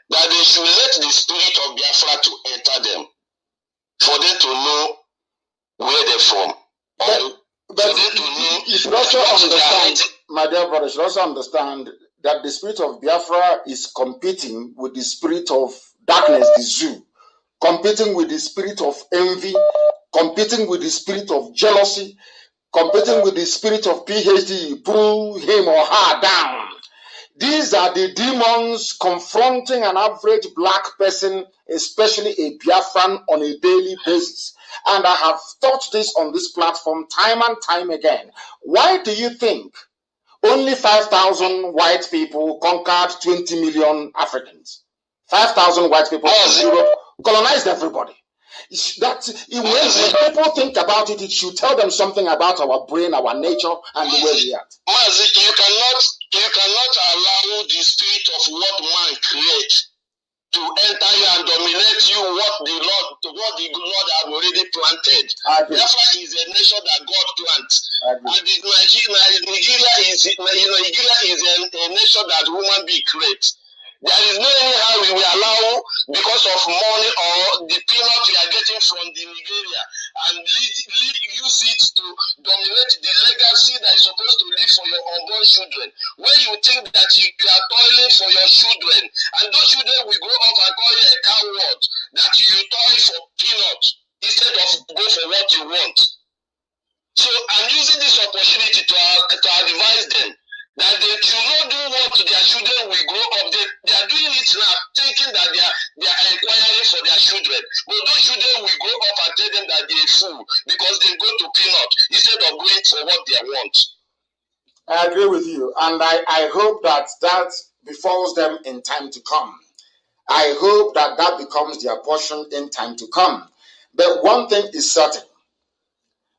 that they should let the spirit of Biafra to enter them, for them to know where they're from. But you should also understand, my dear brother, you should also understand that the spirit of Biafra is competing with the spirit of darkness, the zoo, competing with the spirit of envy, competing with the spirit of jealousy, competing with the spirit of PhD, pull him or her down. These are the demons confronting an average black person, especially a Biafran, on a daily basis. And I have taught this on this platform time and time again. Why do you think only 5,000 white people conquered 20 million Africans? 5,000 white people in Europe colonized everybody. That when people think about it, it should tell them something about our brain, our nature, and the way we act. Mazi, you cannot allow the spirit of what man creates to enter you and dominate you. What the Lord have already planted. Biafra is a nation that God plants, and Nigeria is a nation that human being creates. There is no anyhow we will allow, because of money or the peanut we are getting from the Nigeria, and use it to dominate the legacy that is supposed to live for your unborn children. When you think that you are toiling for your children, and those children will grow up and call you a coward, that you toil for peanuts. instead of go for what you want. So I'm using this opportunity to advise them that they should not do what their children will grow up. They are doing it now, thinking that they are inquiring for their children. But those children will grow up and tell them that they are fool because they go to peanut instead of going for what they want. I agree with you, and I hope that befalls them in time to come. I hope that becomes their portion in time to come. But one thing is certain.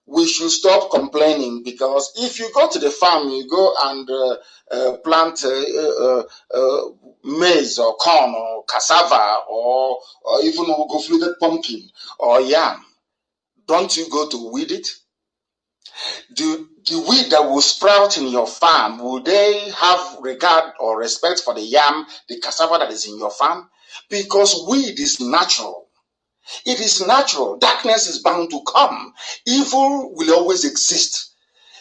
We should stop complaining, because if you go to the farm, you go and plant maize or corn or cassava or even go-fluted pumpkin or yam, don't you go to weed it? The weed that will sprout in your farm, will they have regard or respect for the yam, the cassava that is in your farm? Because weed is natural. It is natural. Darkness is bound to come. Evil will always exist.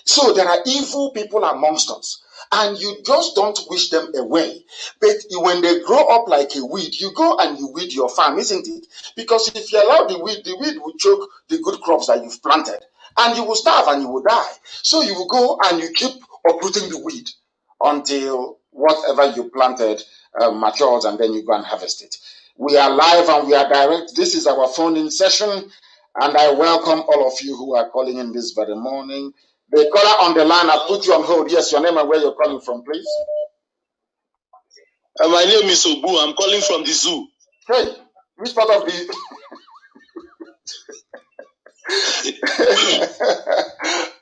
So there are evil people amongst us, and you just don't wish them away. But when they grow up like a weed, you go and you weed your farm, isn't it? Because if you allow the weed will choke the good crops that you've planted, and you will starve and you will die. So you will go and you keep uprooting the weed until whatever you planted matures, and then you go and harvest it. We are live and we are direct. This is our phone-in session, and I welcome all of you who are calling in this very morning. The caller on the line, I'll put you on hold. Yes, your name and where you're calling from, please. My name is Obu. I'm calling from the zoo. Hey, which part of the...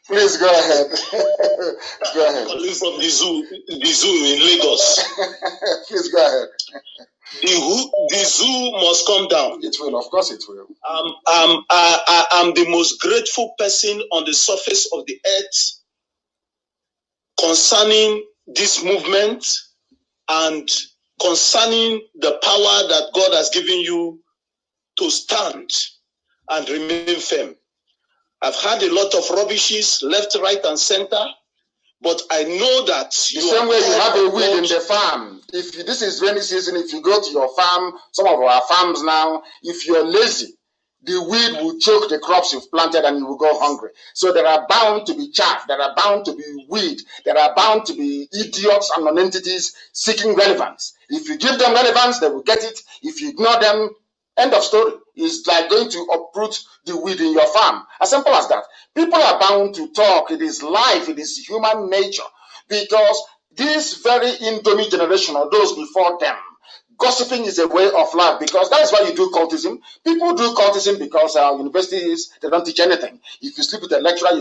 Please go ahead. Go ahead. I'm calling from the zoo in Lagos. Please go ahead. The zoo must come down. It will, of course it will. I'm the most grateful person on the surface of the earth concerning this movement and concerning the power that God has given you to stand and remain firm. I've had a lot of rubbishes left, right, and center, but I know that the same way you have a weed in the farm. If this is rainy season, if you go to your farm, some of our farms now, if you're lazy, the weed will choke the crops you've planted and you will go hungry. So there are bound to be chaff, there are bound to be weed, there are bound to be idiots and non-entities seeking relevance. If you give them relevance, they will get it. If you ignore them, end of story. It's like going to uproot the weed in your farm. As simple as that. People are bound to talk. It is life. It is human nature. Because this very Indomie generation or those before them, gossiping is a way of life, because that's why you do cultism. People do cultism because universities, they don't teach anything. If you sleep with a lecturer,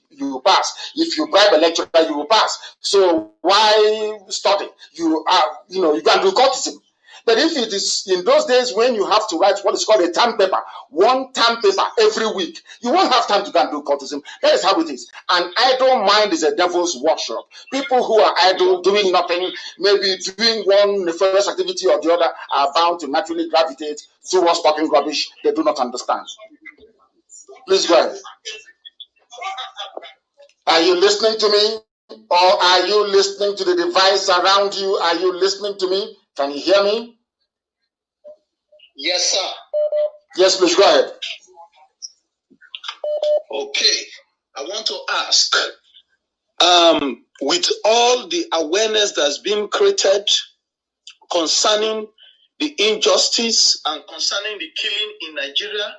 you pass. If you bribe a lecturer, you will pass. So why study? You go and do cultism. But if it is in those days when you have to write what is called a term paper, one term paper every week, you won't have time to go and do cultism. That is how it is. An idle mind is a devil's workshop. People who are idle, doing nothing, maybe doing one nefarious activity or the other, are bound to naturally gravitate towards talking rubbish they do not understand. Please go ahead. Are you listening to me? Or are you listening to the device around you? Are you listening to me? Can you hear me? Yes, sir. Yes, please go ahead. Okay. I want to ask, with all the awareness that's been created concerning the injustice and concerning the killing in Nigeria,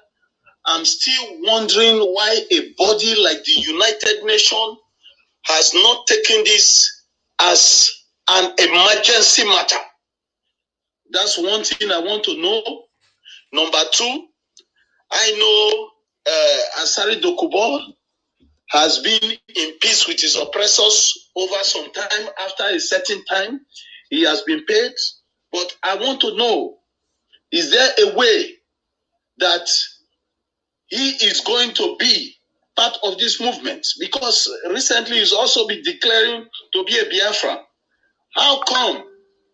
I'm still wondering why a body like the United Nations has not taken this as an emergency matter. That's one thing I want to know. Number two, I know Ansari Dokubo has been in peace with his oppressors over some time. After a certain time, he has been paid. But I want to know, is there a way that he is going to be part of this movement? Because recently he's also been declaring to be a Biafra. How come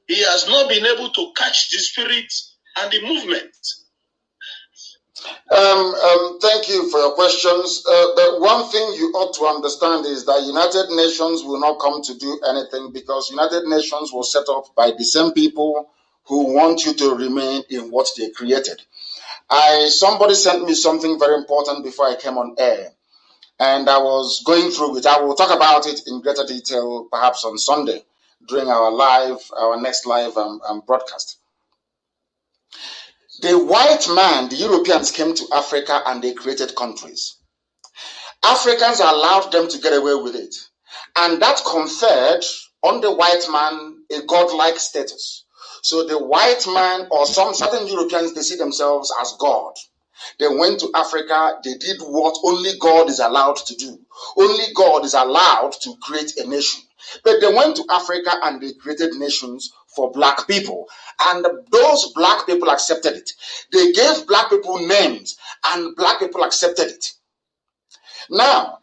he has not been able to catch the spirit and the movement? Thank you for your questions. The one thing you ought to understand is that United Nations will not come to do anything, because United Nations was set up by the same people who want you to remain in what they created. Somebody sent me something very important before I came on air, and I was going through it. I will talk about it in greater detail perhaps on Sunday during our next live broadcast. The white man, the Europeans came to Africa and they created countries. Africans allowed them to get away with it, and that conferred on the white man a godlike status. So the white man, or some certain Europeans, they see themselves as God. They went to Africa, they did what only God is allowed to do. Only God is allowed to create a nation. But they went to Africa and they created nations for black people. And those black people accepted it. They gave black people names and black people accepted it. Now,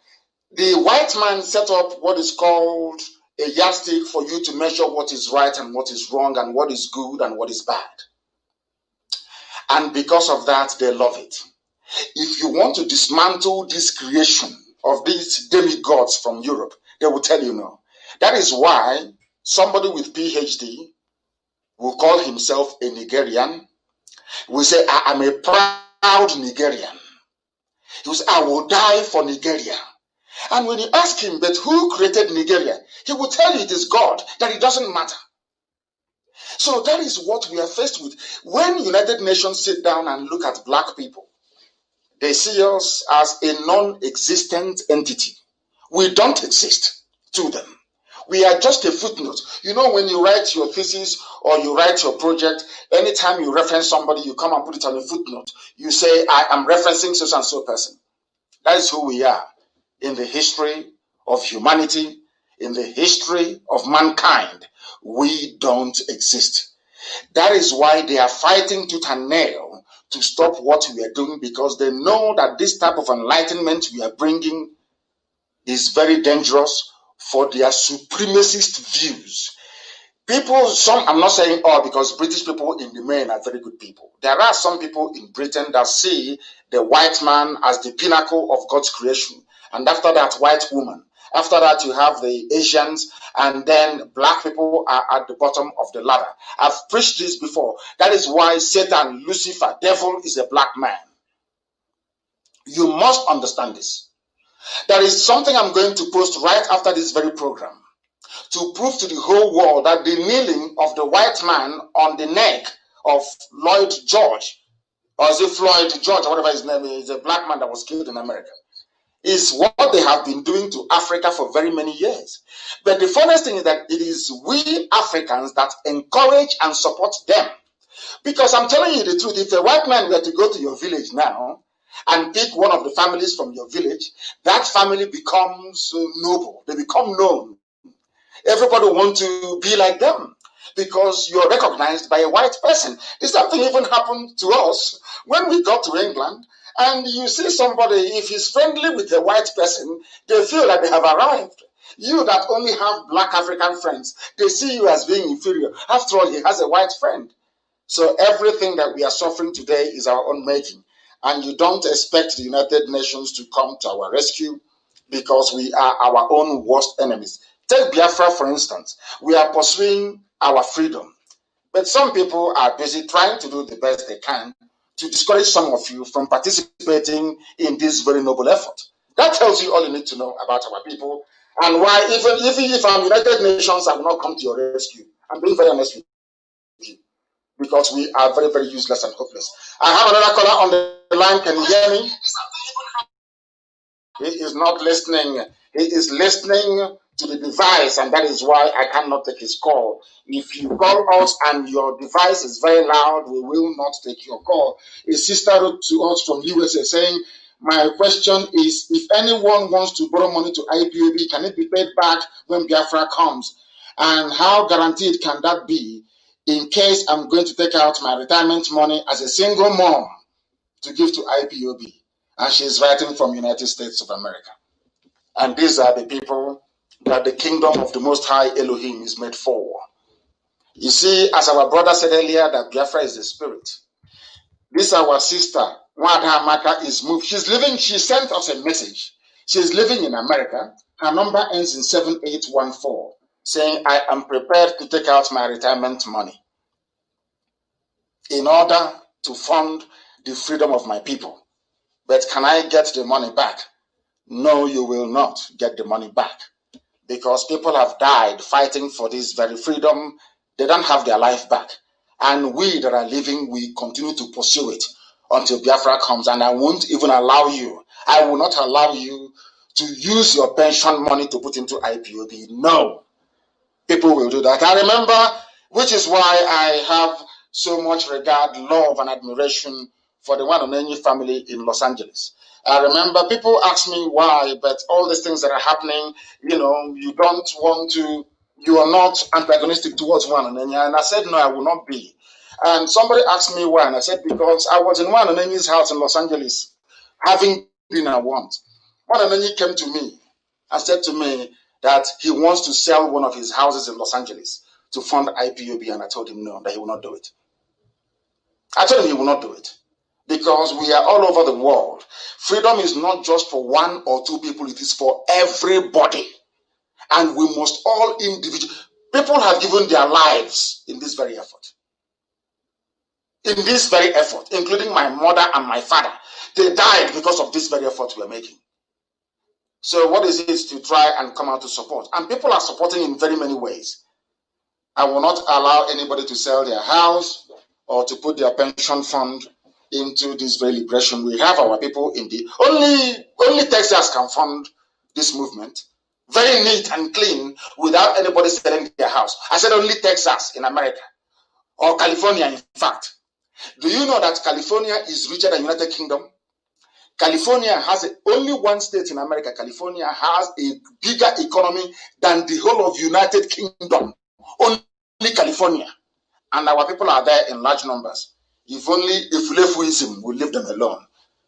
the white man set up what is called a yardstick for you to measure what is right and what is wrong and what is good and what is bad. And because of that, they love it. If you want to dismantle this creation of these demigods from Europe, they will tell you no. That is why somebody with PhD will call himself a Nigerian, will say, I am a proud Nigerian. He will say, I will die for Nigeria. And when you ask him, but who created Nigeria? He will tell you it is God, that it doesn't matter. So that is what we are faced with. When United Nations sit down and look at black people, they see us as a non-existent entity. We don't exist to them. We are just a footnote. You know, when you write your thesis or you write your project, anytime you reference somebody, you come and put it on a footnote. You say, I am referencing so and so person. That is who we are in the history of humanity, in the history of mankind. We don't exist. That is why they are fighting tooth and nail to stop what we are doing, because they know that this type of enlightenment we are bringing is very dangerous for their supremacist views. People, some, I'm not saying all, because British people in the main are very good people. There are some people in Britain that see the white man as the pinnacle of God's creation. And after that, white woman. After that, you have the Asians, and then black people are at the bottom of the ladder. I've preached this before. That is why Satan, Lucifer, devil is a black man. You must understand this. There is something I'm going to post right after this very program to prove to the whole world that the kneeling of the white man on the neck of Lloyd George, or is it Floyd George, or whatever his name is, a black man that was killed in America, is what they have been doing to Africa for very many years. But the funniest thing is that it is we Africans that encourage and support them. Because I'm telling you the truth, if a white man were to go to your village now and pick one of the families from your village, that family becomes noble. They become known. Everybody wants to be like them because you're recognized by a white person. The same thing even happened to us when we got to England. And you see somebody, if he's friendly with a white person, they feel like they have arrived. You that only have black African friends, they see you as being inferior. After all, he has a white friend. So everything that we are suffering today is our own making. And you don't expect the United Nations to come to our rescue, because we are our own worst enemies. Take Biafra, for instance. We are pursuing our freedom. But some people are busy trying to do the best they can to discourage some of you from participating in this very noble effort. That tells you all you need to know about our people, and why even if our United Nations have not come to your rescue. I'm being very honest with you, because we are very, very useless and hopeless. I have another caller on the line. Can you hear me? He is not listening. He is listening to the device, and that is why I cannot take his call. If you call us and your device is very loud, we will not take your call. A sister wrote to us from USA saying, my question is, if anyone wants to borrow money to IPOB, can it be paid back when Biafra comes? And how guaranteed can that be in case I'm going to take out my retirement money as a single mom to give to IPOB? And she's writing from United States of America. And these are the people that the kingdom of the Most High Elohim is made for. You see, as our brother said earlier, that Biafra is the spirit. This our sister, Wada Amaka, is moved. She's living, she sent us a message. She's living in America. Her number ends in 7814, saying, I am prepared to take out my retirement money in order to fund the freedom of my people. But can I get the money back? No, you will not get the money back, because people have died fighting for this very freedom. They don't have their life back. And we that are living, we continue to pursue it until Biafra comes. And I won't even allow you, I will not allow you to use your pension money to put into IPOB. No, people will do that. I remember, which is why I have so much regard, love, and admiration for the Wanonenyi family in Los Angeles. I remember people ask me why, but all these things that are happening, you know, you don't want to, you are not antagonistic towards Wanonenyi. And I said, no, I will not be. And somebody asked me why, and I said, because I was in Wanonenyi's house in Los Angeles, having dinner once. Wanonenyi came to me and said to me that he wants to sell one of his houses in Los Angeles to fund IPOB, and I told him no, that he will not do it. I told him he will not do it, because we are all over the world. Freedom is not just for one or two people, it is for everybody. And we must all individually, people have given their lives in this very effort. In this very effort, including my mother and my father. They died because of this very effort we are making. So what is it to try and come out to support? And people are supporting in very many ways. I will not allow anybody to sell their house or to put their pension fund into this very liberation. We have our people in the only Texas can fund this movement, very neat and clean, without anybody selling their house. I said only Texas in America, or California, in fact. Do you know that California is richer than United Kingdom? California has only one state in America. California has a bigger economy than the whole of United Kingdom. Only California. And our people are there in large numbers. If only Ifulefuism will leave them alone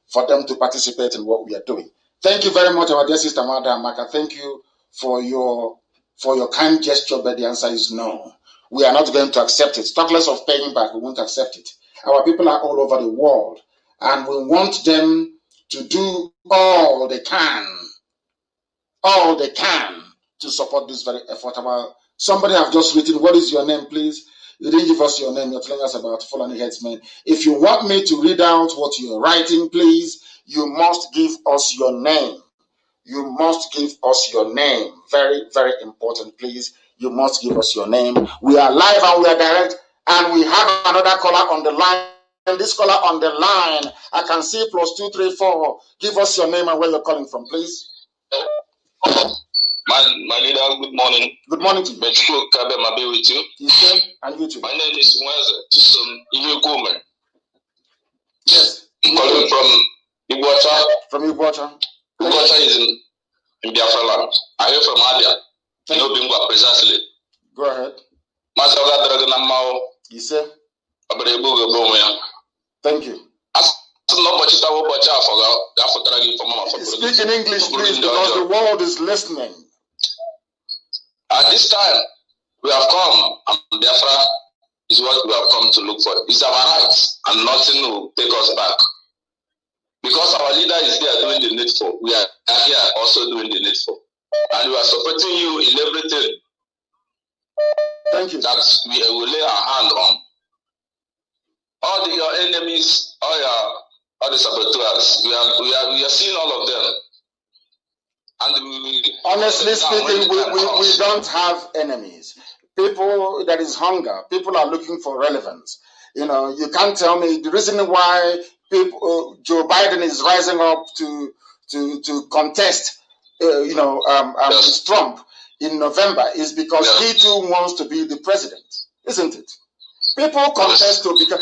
for them to participate in what we are doing. Thank you very much, our dear sister Mada Amaka. Thank you for your kind gesture, but the answer is no. We are not going to accept it. Talk less of paying back, we won't accept it. Our people are all over the world, and we want them to do all they can to support this very effort. Somebody have just written, what is your name, please? You didn't give us your name. You're telling us about Fulani headsmen. If you want me to read out what you're writing, please, you must give us your name. You must give us your name. Very, very important, please. You must give us your name. We are live and we are direct, and we have another caller on the line. And this caller on the line, I can see +234. Give us your name and where you're calling from, please. My leader, good morning. Good morning to you. Bechko Kabe Mabe with you. Yes, and you too. My name is Mweze Tisom Inyukume. Yes. I'm calling from Iguacha. From Iguacha. Iguacha is in Biafra land. I hear from Abia. I know Bingwa precisely. Go ahead. Mazaga Draganamao. Yes, sir. Thank you. Speak in English, please, because the world is listening. At this time, we have come, and Biafra is what we have come to look for. It's our rights, and nothing will take us back. Because our leader is there doing the needful, we are here also doing the needful. And we are supporting you in everything. Thank you. That we will lay our hand on. All your enemies, all the saboteurs, we are seeing all of them. And honestly speaking, we don't have enemies. People, there is hunger. People are looking for relevance. You know, you can't tell me the reason why people, Joe Biden is rising up to contest, with Trump in November is because he too wants to be the president, isn't it? People contest to become,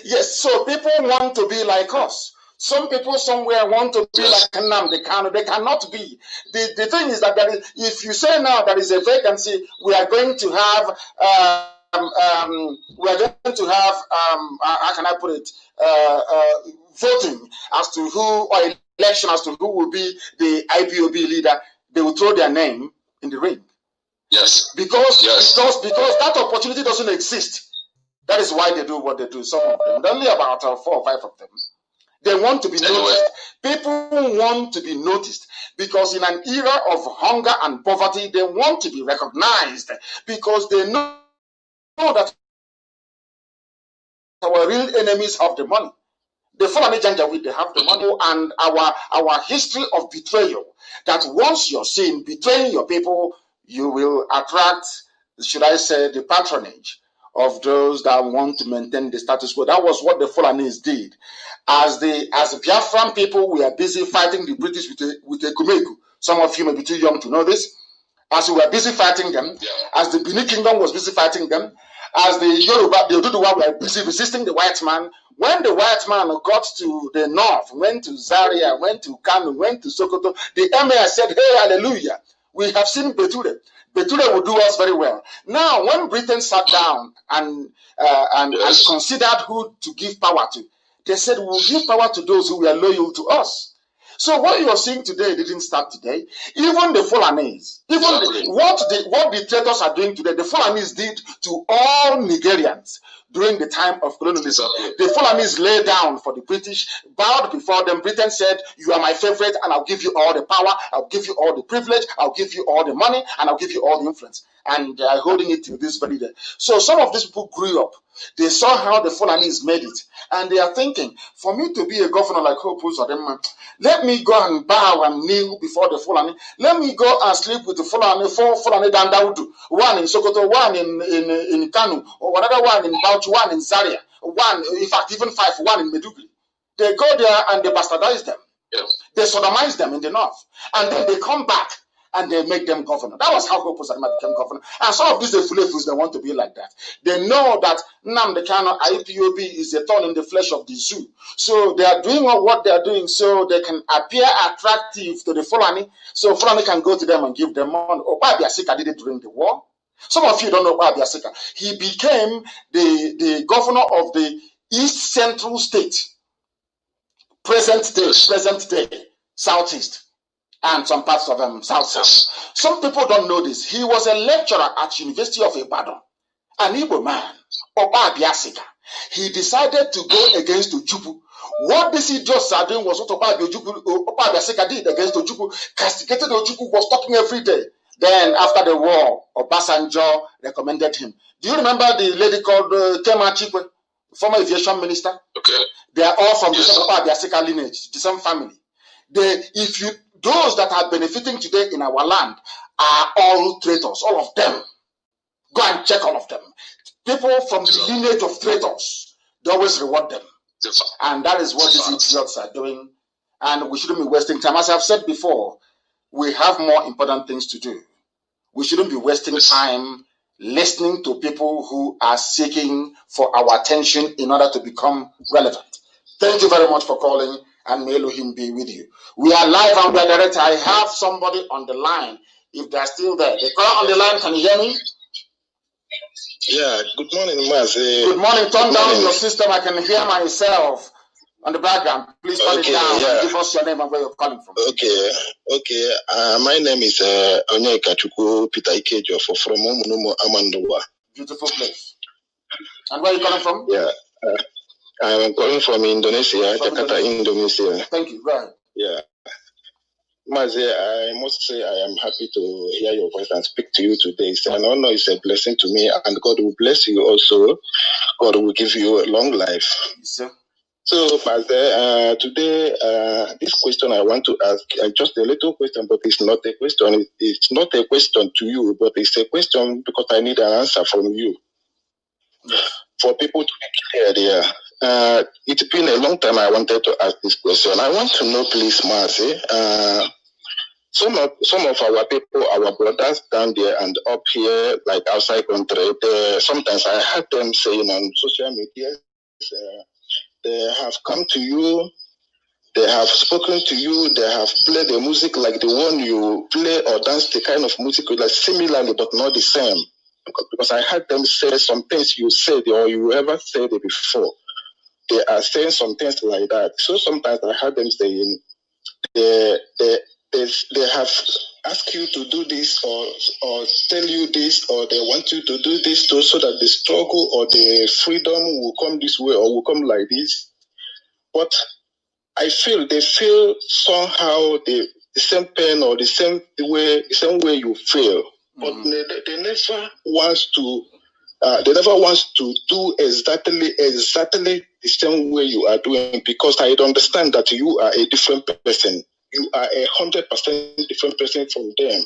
yes, so people want to be like us. Some people somewhere want to be like Nnamdi Kanu. They cannot be. The thing is that if you say now there is a vacancy, we are going to have, how can I put it, voting as to who, or election as to who will be the IPOB leader. They will throw their name in the ring. Yes. Because that opportunity doesn't exist. That is why they do what they do. Some of them, only about 4 or 5 of them. They want to be noticed. People want to be noticed because in an era of hunger and poverty, they want to be recognized because they know that our real enemies have the money. The Fulani Janjaweed, they have the money, and our history of betrayal, that once you're seen betraying your people, you will attract, should I say, the patronage of those that want to maintain the status quo. That was what the Fulanis did. As the Biafran people, we are busy fighting the British with a Kumeku. Some of you may be too young to know this. As we were busy fighting them, as the Benin Kingdom was busy fighting them, as the Yoruba, the Oduduwa were busy resisting the white man, when the white man got to the north, went to Zaria, went to Kanu, went to Sokoto, the emir said, hey, hallelujah, we have seen Beture. Beture will do us very well. Now, when Britain sat down and considered who to give power to, they said, we'll give power to those who were loyal to us. So what you are seeing today didn't start today. Even the Fulanese, what the traitors are doing today, the Fulanese did to all Nigerians during the time of colonialism. The Fulanese lay down for the British, bowed before them. Britain said, you are my favorite, and I'll give you all the power, I'll give you all the privilege, I'll give you all the money, and I'll give you all the influence. And they are holding it to this very day. So some of these people grew up. They saw how the Fulanese made it. And they are thinking, for me to be a governor like Hope Uzodinma, let me go and bow and kneel before the Fulani. Let me go and sleep with the Fulani, 4 Fulani Dandaudu, 1 in Sokoto, 1 in Kanu, or another 1 in Bauchi, 1 in Zaria, 1, in fact, even 5, 1 in Meduguri. They go there and they bastardize them. They sodomize them in the north. And then they come back and they make them governor. That was how Hope Uzodinma became governor. And some of these Fulefus, they want to be like that. They know that Nnamdi Kanu, Ipob, is a thorn in the flesh of the zoo. So they are doing what they are doing so they can appear attractive to the Fulani, so Fulani can go to them and give them money. Oba Biasika did it during the war. Some of you don't know Oba Biasika. He became the governor of the East Central State, present day, Southeast, and some parts of South. Some people don't know this. He was a lecturer at University of Ibadan, an Igbo man, Oba Biasika. He decided to go against Ojukwu. What these idiots are doing was what Oba Biasika did against Ojukwu. Castigated Ojukwu, was talking every day. Then after the war, Obasanjo recommended him. Do you remember the lady called Kema Chikwe, former aviation minister? Okay. They are all from the same Oba Biasika lineage, the same family. Those that are benefiting today in our land are all traitors, all of them. Go and check all of them. People from the lineage of traitors, they always reward them. And that is what these idiots are doing. And we shouldn't be wasting time. As I've said before, we have more important things to do. We shouldn't be wasting time listening to people who are seeking for our attention in order to become relevant. Thank you very much for calling, and may Elohim be with you. We are live and we are direct. I have somebody on the line. If they're still there, the caller on the line, can you hear me? Yeah, good morning, Mazi. Good morning. Turn down your system. I can hear myself on the background. Please turn it down and give us your name and where you're calling from. Okay. My name is Onyeka Chukwu Peter Ikejo from Omunumo Amandowa. Beautiful place. And where are you calling from? Yeah, I'm calling from Indonesia, Jakarta, Indonesia. Thank you. Go ahead. Yeah. Mazi, I must say I am happy to hear your voice and speak to you today. It's an honor, it's a blessing to me, and God will bless you also. God will give you a long life. Yes, sir. So, Mazi, today, this question I want to ask, just a little question, but it's not a question. It's not a question to you, but it's a question because I need an answer from you. Yes. For people to be clear there. It's been a long time I wanted to ask this question. I want to know, please, Mazi, some of our people, our brothers down there and up here, like outside country, sometimes I heard them saying on social media, they have come to you, they have spoken to you, they have played the music like the one you play or dance the kind of music like similarly but not the same. Because I heard them say some things you said or you ever said it before. They are saying some things like that. So sometimes I heard them saying they have asked you to do this or tell you this, or they want you to do this too, so that the struggle or the freedom will come this way or will come like this. But I feel they feel somehow the same pain or the same way you feel. But they never want to do exactly the same way you are doing, because I understand that you are a different person. You are 100% different person from them,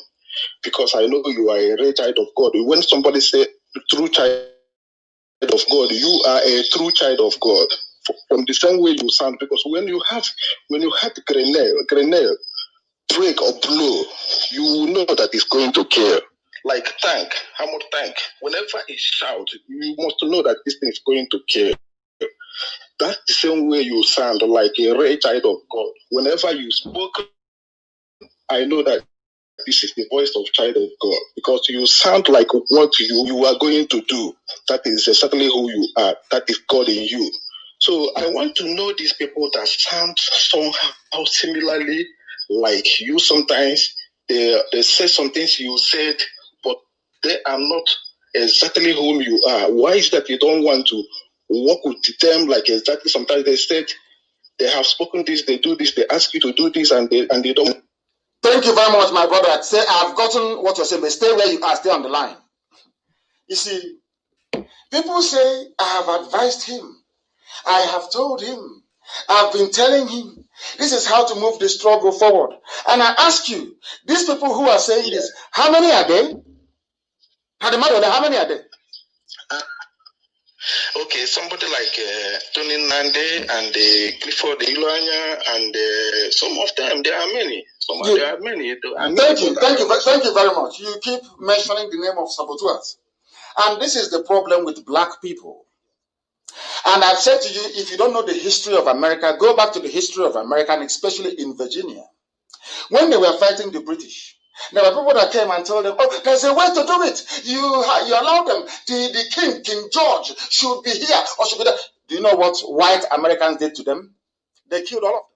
because I know you are a real child of God. When somebody say true child of God, you are a true child of God. From the same way you sound, because when you have grenade break or blow, you will know that it's going to kill. Like tank, hammer tank. Whenever it shouts, you must know that this thing is going to kill. That's the same way you sound, like a real child of God. Whenever you spoke, I know that this is the voice of child of God, because you sound like what you are going to do. That is exactly who you are. That is God in you. So I want to know these people that sound somehow similarly like you. Sometimes they say some things you said, but they are not exactly whom you are. Why is that you don't want to work with them like exactly? Sometimes they said they have spoken this, they do this, they ask you to do this, and they don't. Thank you very much, my brother. Say, I've gotten what you're saying, but stay where you are, stay on the line. You see, people say, I have advised him. I have told him. I've been telling him. This is how to move the struggle forward. And I ask you, these people who are saying this, how many are they? How many are they? Okay, somebody like Tony Nande and Clifford Iloanya and some of them, there are many. There are many. Thank you very much. You keep mentioning the name of saboteurs. And this is the problem with black people. And I've said to you, if you don't know the history of America, go back to the history of America, and especially in Virginia. When they were fighting the British, there were people that came and told them, oh, there's a way to do it. You allow them. The King George, should be here or should be there. Do you know what white Americans did to them? They killed all of them.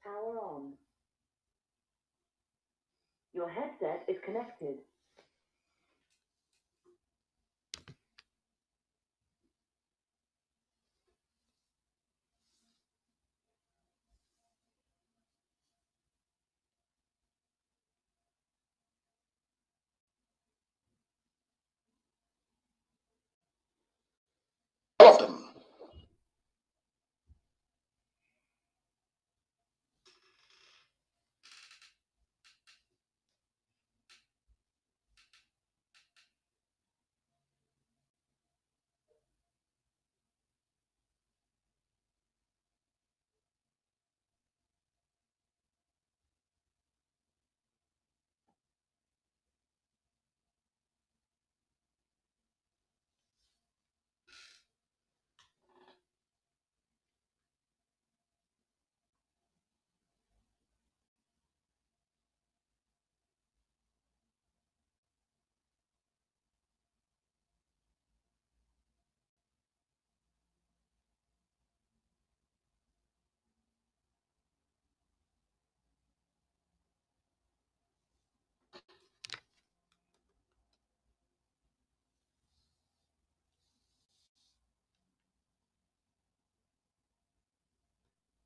Power on. Your headset is connected. All of them.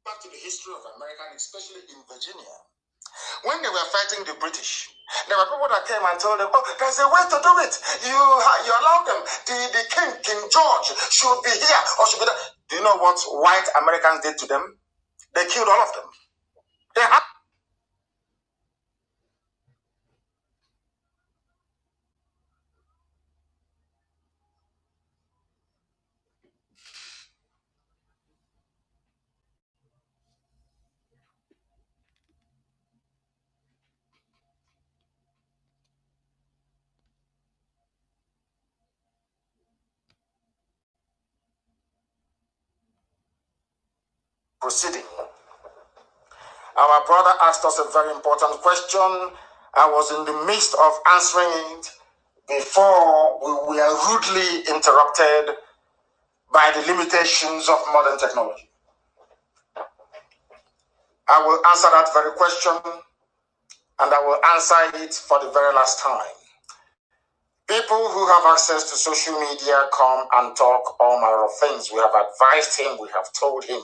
Back to the history of America, and especially in Virginia. When they were fighting the British, there were people that came and told them, oh, there's a way to do it. You allow them. The King George, should be here or should be there. Do you know what white Americans did to them? They killed all of them. They had proceeding. Our brother asked us a very important question. I was in the midst of answering it before we were rudely interrupted by the limitations of modern technology. I will answer that very question, and I will answer it for the very last time. People who have access to social media come and talk all manner of things. We have advised him, we have told him.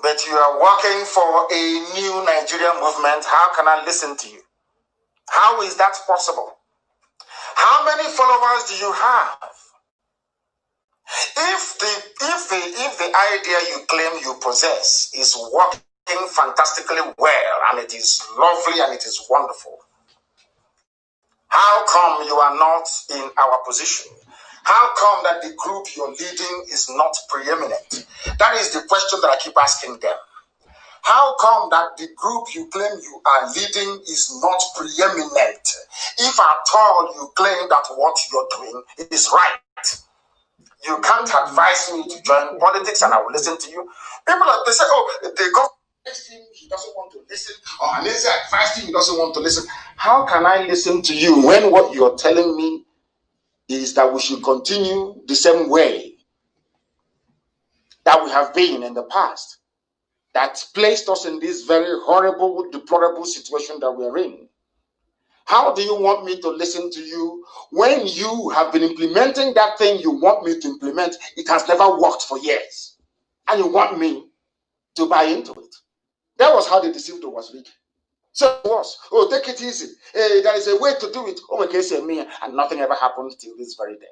But you are working for a new Nigerian movement. How can I listen to you? How is that possible? How many followers do you have? If the idea you claim you possess is working fantastically well, and it is lovely and it is wonderful, how come you are not in our position? How come that the group you're leading is not preeminent? That is the question that I keep asking them. How come that the group you claim you are leading is not preeminent? If at all you claim that what you're doing is right, you can't advise me to join politics and I will listen to you. People, they say, oh, the government advised him, he doesn't want to listen, or Anese advised him, he doesn't want to listen. How can I listen to you when what you're telling me is that we should continue the same way that we have been in the past, that placed us in this very horrible, deplorable situation that we're in? How do you want me to listen to you when you have been implementing that thing you want me to implement? It has never worked for years, and you want me to buy into it. That was how they deceived was read. So it was, oh, take it easy. Hey, there is a way to do it. Oh, my case, me, and nothing ever happened till this very day.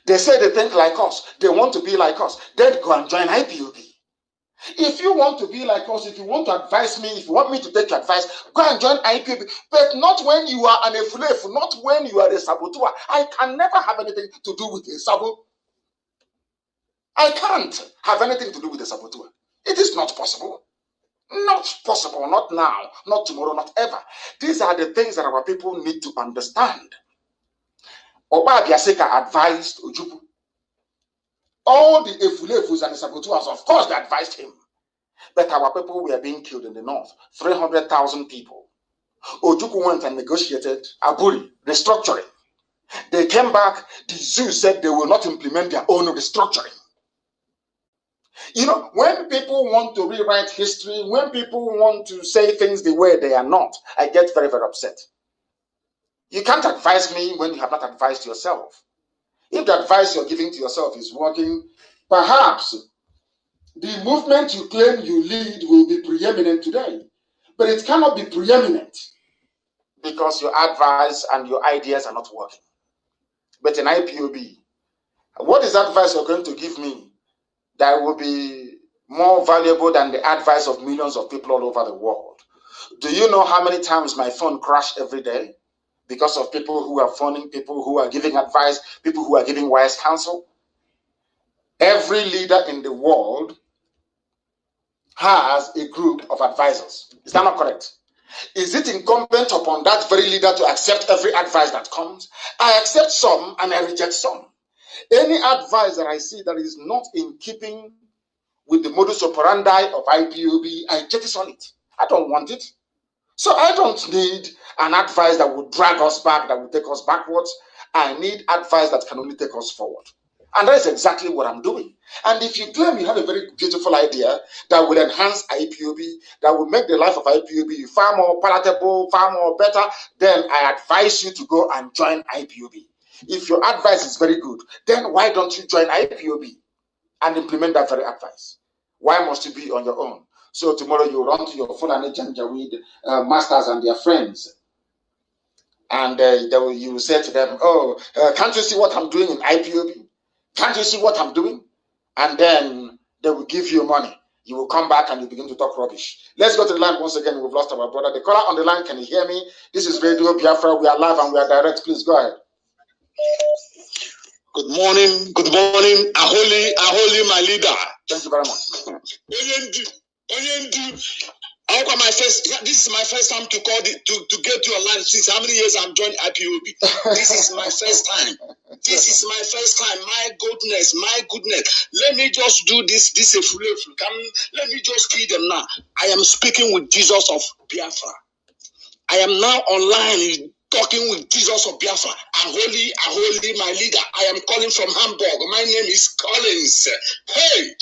They say they think like us. They want to be like us. Then go and join IPOB. If you want to be like us, if you want to advise me, if you want me to take your advice, go and join IPOB. But not when you are an efulefu, not when you are a saboteur. I can never have anything to do with a sabo. I can't have anything to do with a saboteur. It is not possible. Not possible, not now, not tomorrow, not ever. These are the things that our people need to understand. Oba Biaseka advised Ojukwu. All the efulefus and the saboteurs, of course, they advised him. But our people were being killed in the north. 300,000 people. Ojukwu went and negotiated Aburi, restructuring. They came back, the zoo said they will not implement their own restructuring. You know, when people want to rewrite history, when people want to say things the way they are not, I get very, very upset. You can't advise me when you have not advised yourself. If the advice you're giving to yourself is working, perhaps the movement you claim you lead will be preeminent today. But it cannot be preeminent because your advice and your ideas are not working. But in IPOB, what is the advice you're going to give me that will be more valuable than the advice of millions of people all over the world? Do you know how many times my phone crashes every day because of people who are phoning, people who are giving advice, people who are giving wise counsel? Every leader in the world has a group of advisors. Is that not correct? Is it incumbent upon that very leader to accept every advice that comes? I accept some and I reject some. Any advice that I see that is not in keeping with the modus operandi of IPOB, I jettison it. I don't want it. So I don't need an advice that will drag us back, that will take us backwards. I need advice that can only take us forward. And that is exactly what I'm doing. And if you claim you have a very beautiful idea that will enhance IPOB, that will make the life of IPOB far more palatable, far more better, then I advise you to go and join IPOB. If your advice is very good, then why don't you join IPOB and implement that very advice? Why must you be on your own? So tomorrow you run to your Fulani Janjaweed masters and their friends, and you will say to them, oh, can't you see what I'm doing in IPOB? Can't you see what I'm doing? And then they will give you money. You will come back and you begin to talk rubbish. Let's go to the line once again. We've lost our brother. The caller on the line, can you hear me? This is Radio Biafra. We are live and we are direct. Please go ahead. Good morning. Good morning. Aholi, my leader. Thank you very much. This is my first time to call to get to your line since how many years I'm joining IPOB. This is my first time. This is my first time. My goodness. Let me just do this. This is a let me just kill them now. I am speaking with Jesus of Biafra. I am now online talking with Jesus of Biafra. Aholy, my leader. I am calling from Hamburg. My name is Collins. Hey,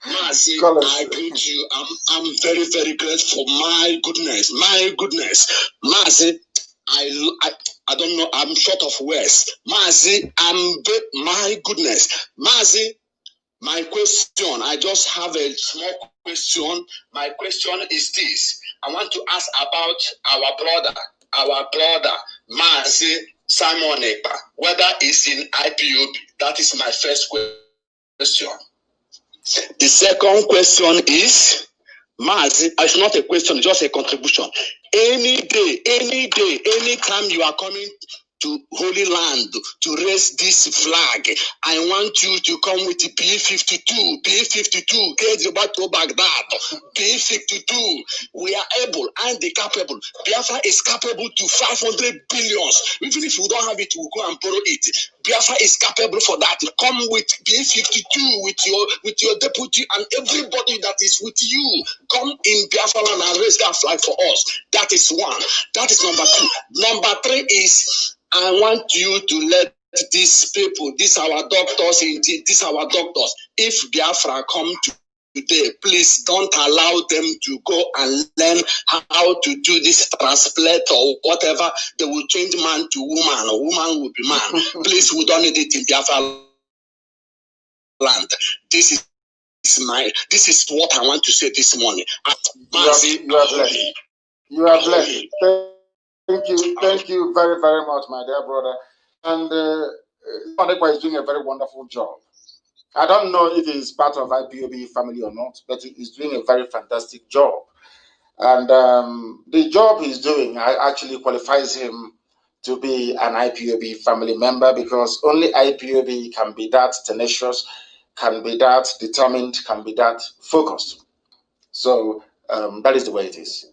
Mazi, I greet you. I'm very, very grateful. My goodness. Mazi, I don't know. I'm short of words. Mazi, my goodness. Mazi, my question, I just have a small question. My question is this. I want to ask about our brother, Mazi Simon Ekpa, whether it's in IPOB. That is my first question. The second question is, Mazi, it's not a question, just a contribution. Any day, anytime you are coming to Holy Land to raise this flag, I want you to come with P52, get about to Baghdad, P52. We are able and the capable. Biafra is capable to 500 billions. Even if we don't have it, we'll go and borrow it. Biafra is capable for that. Come with P52, with your deputy and everybody that is with you. Come in Biafra land and raise that flag for us. That is one. That is number two. Number three is, I want you to let these people, these our doctors, if Biafra come today, please don't allow them to go and learn how to do this transplant or whatever. They will change man to woman or woman will be man. Please, we don't need it in Biafra land. This is what I want to say this morning. You are blessed. You are blessed. Thank you very, very much, my dear brother. And Ekpa is doing a very wonderful job. I don't know if he's part of IPOB family or not, but he's doing a very fantastic job. And the job he's doing actually qualifies him to be an IPOB family member, because only IPOB can be that tenacious, can be that determined, can be that focused. So that is the way it is.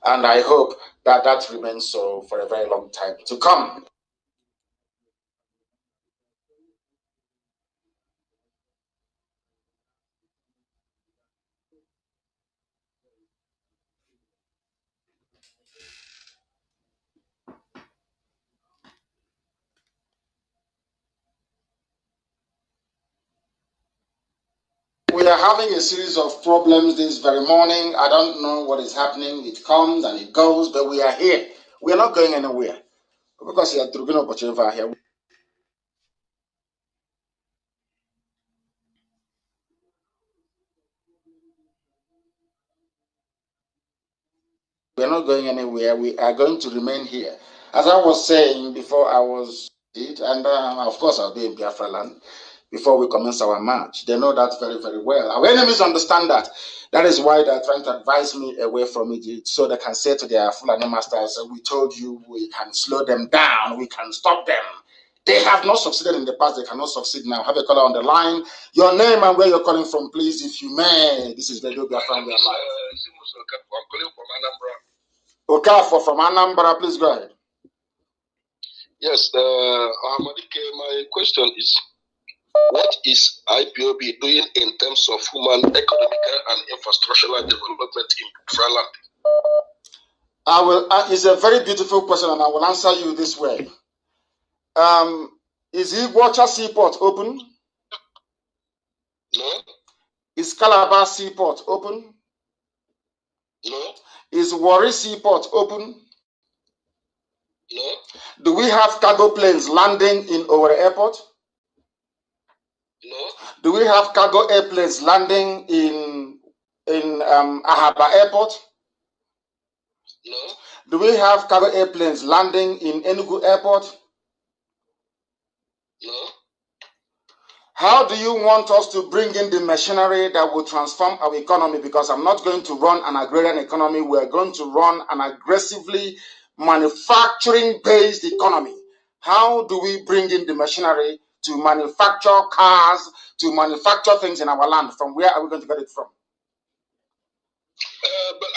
And I hope that that remains so for a very long time to come. We are having a series of problems this very morning. I don't know what is happening. It comes and it goes, but we are here. We are not going anywhere because we are through here. We are not going anywhere. We are going to remain here. As I was saying before, I was it, and of course I'll be in Biafra land before we commence our march. They know that very, very well. Our enemies understand that. That is why they're trying to advise me away from it, so they can say to their Fulani masters, we told you we can slow them down, we can stop them. They have not succeeded in the past, they cannot succeed now. Have a caller on the line. Your name and where you're calling from, please, if you may. This is Radio Biafra. I'm calling from Anambra. Okafor from Anambra, please go ahead. Yes, Ahmadike, my question is, what is IPOB doing in terms of human, economic, and infrastructural development in Biafra land? It's a very beautiful question, and I will answer you this way. Is Iguacha Seaport open? No. Is Calabar Seaport open? No. Is Warri Seaport open? No. Do we have cargo planes landing in Owerri Airport? No. Do we have cargo airplanes landing in Ahaba Airport? No. Do we have cargo airplanes landing in Enugu Airport? No. How do you want us to bring in the machinery that will transform our economy? Because I'm not going to run an agrarian economy. We're going to run an aggressively manufacturing-based economy. How do we bring in the machinery to manufacture cars, to manufacture things in our land. From where are we going to get it from? But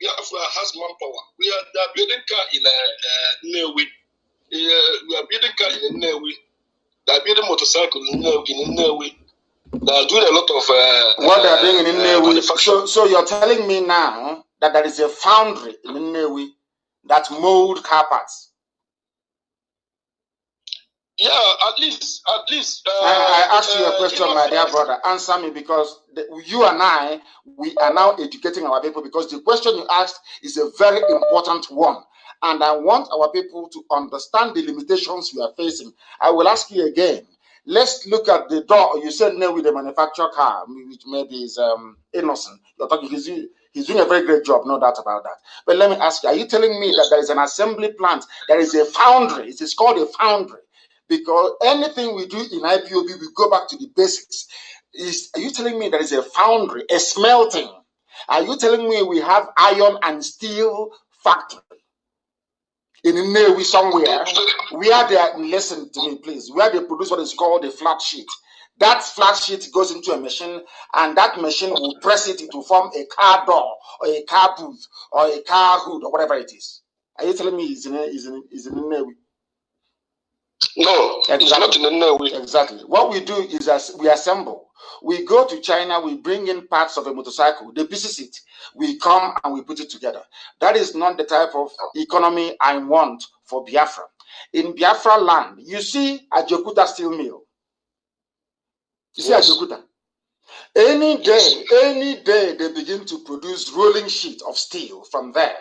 Biafra has manpower. They are building car in Nnewi. We are building car in Nnewi. They are building motorcycle in Nnewi. They are doing a lot of what they are doing in Nnewi. So you're telling me now that there is a foundry in Nnewi that mold car parts? Yeah, at least. I asked you a question, my dear brother. Answer me, because you and I, we are now educating our people, because the question you asked is a very important one. And I want our people to understand the limitations we are facing. I will ask you again. Let's look at the door. You said no with the manufacturer car, which maybe is innocent. You're talking, he's doing a very great job, no doubt about that. But let me ask you, are you telling me that there is an assembly plant, there is a foundry, it is called a foundry? Because anything we do in IPOB, we go back to the basics. Are you telling me there is a foundry, a smelting? Are you telling me we have iron and steel factory in Nnewi somewhere where they are, listen to me please, where they produce what is called a flat sheet? That flat sheet goes into a machine, and that machine will press it to form a car door or a car booth or a car hood or whatever it is. Are you telling me it's in Nnewi? No, exactly. It's not in Nnewi. Exactly. What we do is we assemble. We go to China, we bring in parts of a motorcycle, they pieces it, we come and we put it together. That is not the type of economy I want for Biafra. In Biafra land, you see Ajokuta steel mill. You see Ajokuta. Any day they begin to produce rolling sheet of steel from there,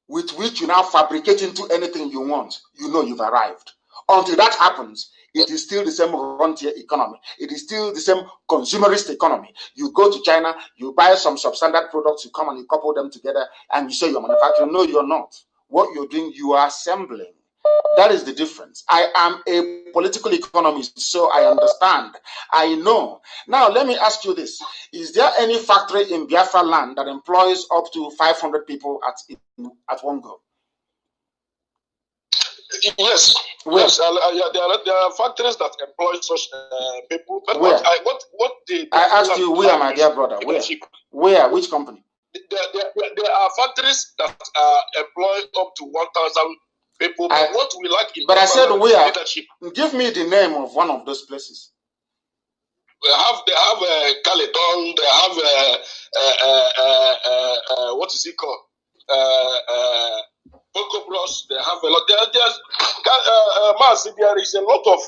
with which you now fabricate into anything you want, you know you've arrived. Until that happens, it is still the same frontier economy. It is still the same consumerist economy. You go to China, you buy some substandard products, you come and you couple them together, and you say you're manufacturing. No, you're not. What you're doing, you are assembling. That is the difference. I am a political economist, so I understand. I know. Now, let me ask you this. Is there any factory in Biafra land that employs up to 500 people at one go? Yes. Where? Yes, there are factories that employ such people. But where? I asked you where, my dear brother. Where? Where? Which company? There are factories that employ up to 1,000 people. But what we like in I said where? Leadership. Give me the name of one of those places. They have Caledon. They have what is it called? Poco Bros. They have a lot. There is a lot of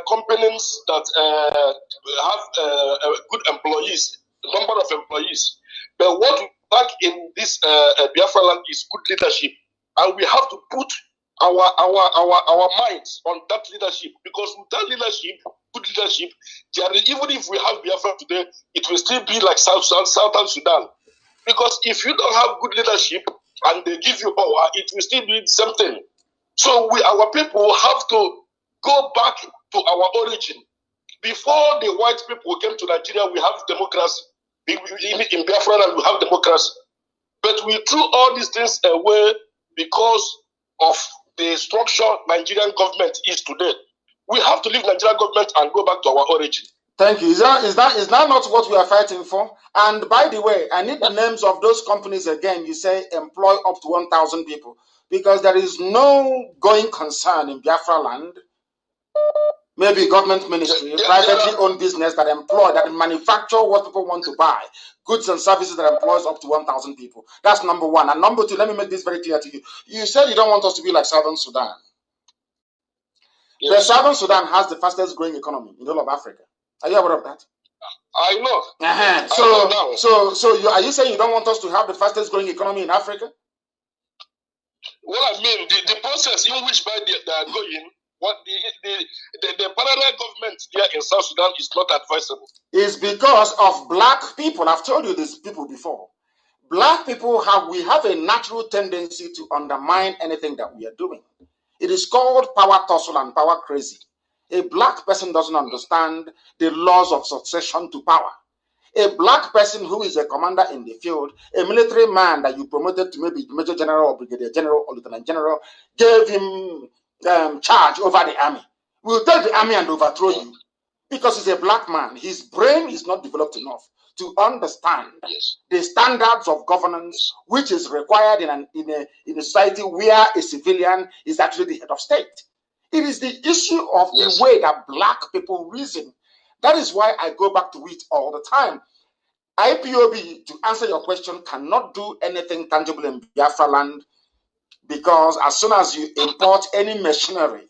companies that have good employees, number of employees. But what we lack in this Biafra land is good leadership, and we have to put our minds on that leadership, because without leadership, good leadership, even if we have Biafra today, it will still be like Southern Sudan. Because if you don't have good leadership and they give you power, it will still be the same thing. So our people have to go back to our origin. Before the white people came to Nigeria, we have democracy. In Biafra land, we have democracy. But we threw all these things away because of the structure Nigerian government is today. We have to leave Nigerian government and go back to our origin. Thank you. Is that not what we are fighting for? And by the way, I need the names of those companies again. You say employ up to 1,000 people, because there is no going concern in Biafra land, maybe government ministry, privately owned business that manufacture what people want to buy, goods and services that employs up to 1,000 people. That's number one. And number two, let me make this very clear to you. You said you don't want us to be like Southern Sudan. Yes. But Southern Sudan has the fastest growing economy in all of Africa. Are you aware of that? I know. So are you saying you don't want us to have the fastest growing economy in Africa? What I mean, the process in which they are going, what the parallel government here in South Sudan is not advisable. It's because of black people. I've told you this people before. Black people we have a natural tendency to undermine anything that we are doing. It is called power tussle and power crazy. A black person doesn't understand the laws of succession to power. A black person who is a commander in the field, a military man that you promoted to maybe Major General or Brigadier General or Lieutenant General, gave him charge over the army. will take the army and overthrow you because he's a black man. His brain is not developed enough to understand the standards of governance which is required in a society where a civilian is actually the head of state. It is the issue of the way that black people reason. That is why I go back to it all the time. IPOB, to answer your question, cannot do anything tangible in Biafra land because as soon as you import any machinery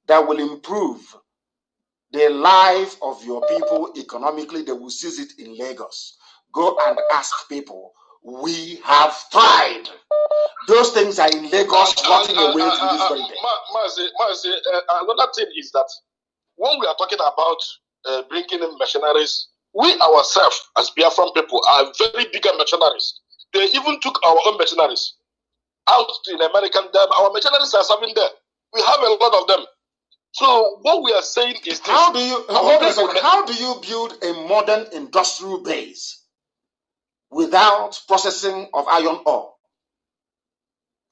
that will improve the life of your people economically, they will seize it in Lagos. Go and ask people. We have tried. Those things are in Lagos, rotting away to this very day. Mazi, another thing is that when we are talking about bringing in machineries, we ourselves, as Biafran people, are very bigger machineries. They even took our own machineries out in American dam. Our machineries are serving there. We have a lot of them. So what we are saying is this. How do you build a modern industrial base without processing of iron ore?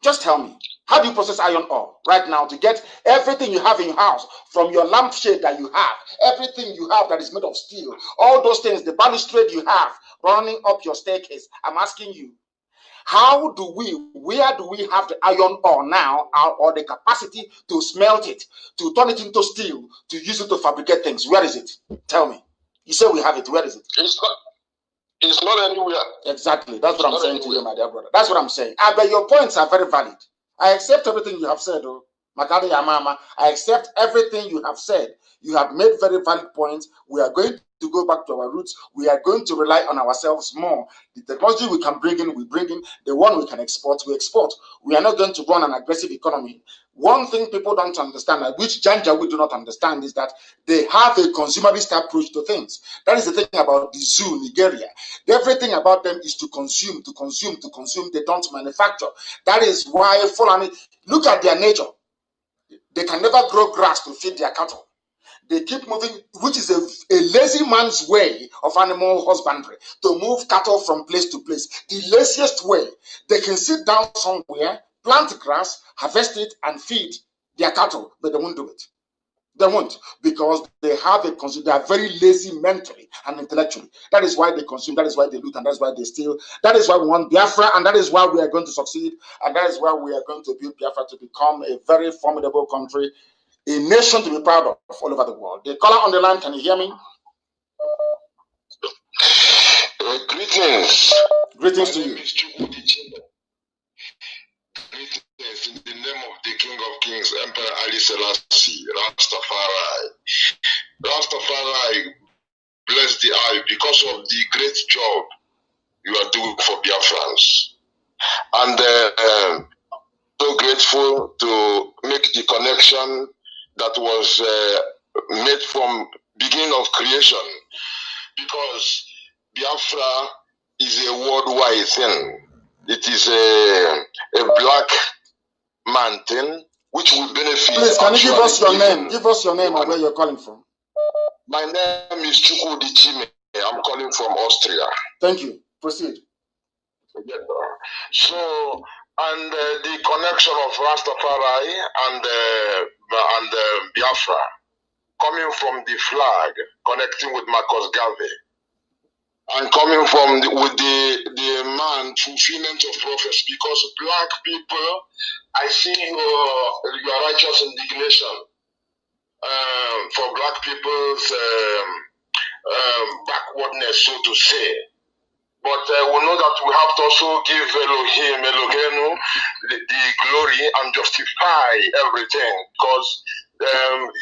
Just tell me. How do you process iron ore right now to get everything you have in your house, from your lampshade that you have, everything you have that is made of steel, all those things, the balustrade you have running up your staircase? I'm asking you, where do we have the iron ore now, or the capacity to smelt it, to turn it into steel, to use it to fabricate things? Where is it? Tell me. You say we have it. Where is it? It's not anywhere. Exactly. That's what I'm saying to you, my dear brother. That's what I'm saying. But your points are very valid. I accept everything you have said, Makari Yamama. I accept everything you have said. You have made very valid points. We are going to go back to our roots. We are going to rely on ourselves more. The technology we can bring in, we bring in. The one we can export, we export. We are not going to run an aggressive economy. One thing people don't understand, which Janja we do not understand, is that they have a consumerist approach to things. That is the thing about the zoo, Nigeria. Everything about them is to consume, to consume, to consume. They don't manufacture. That is why Fulani, look at their nature. They can never grow grass to feed their cattle. They keep moving, which is a lazy man's way of animal husbandry, to move cattle from place to place. The laziest way. They can sit down somewhere, plant grass, harvest it, and feed their cattle, but they won't do it. They won't, because they are very lazy mentally and intellectually. That is why they consume, that is why they loot, and that is why they steal. That is why we want Biafra, and that is why we are going to succeed, and that is why we are going to build Biafra to become a very formidable country, a nation to be proud of all over the world. The caller on the line, can you hear me? Greetings. Greetings to you. Greetings in the name of the King of Kings, Emperor Ali Selassie, Rastafari. Rastafari, bless the eye because of the great job you are doing for Biafrans. And so grateful to make the connection that was made from beginning of creation, because Biafra is a worldwide thing. It is a black man thing which will benefit. Please, can you give us your name? Give us your name and where you're calling from. My name is Chukwudi Chime. I'm calling from Austria. Thank you. Proceed. So, and the connection of Rastafari and Biafra, coming from the flag, connecting with Marcus Garvey, and coming from with the man fulfillment of prophecy, because black people, I see your righteous indignation for black people's backwardness, so to say. But we know that we have to also give Elohim, the glory and justify everything, because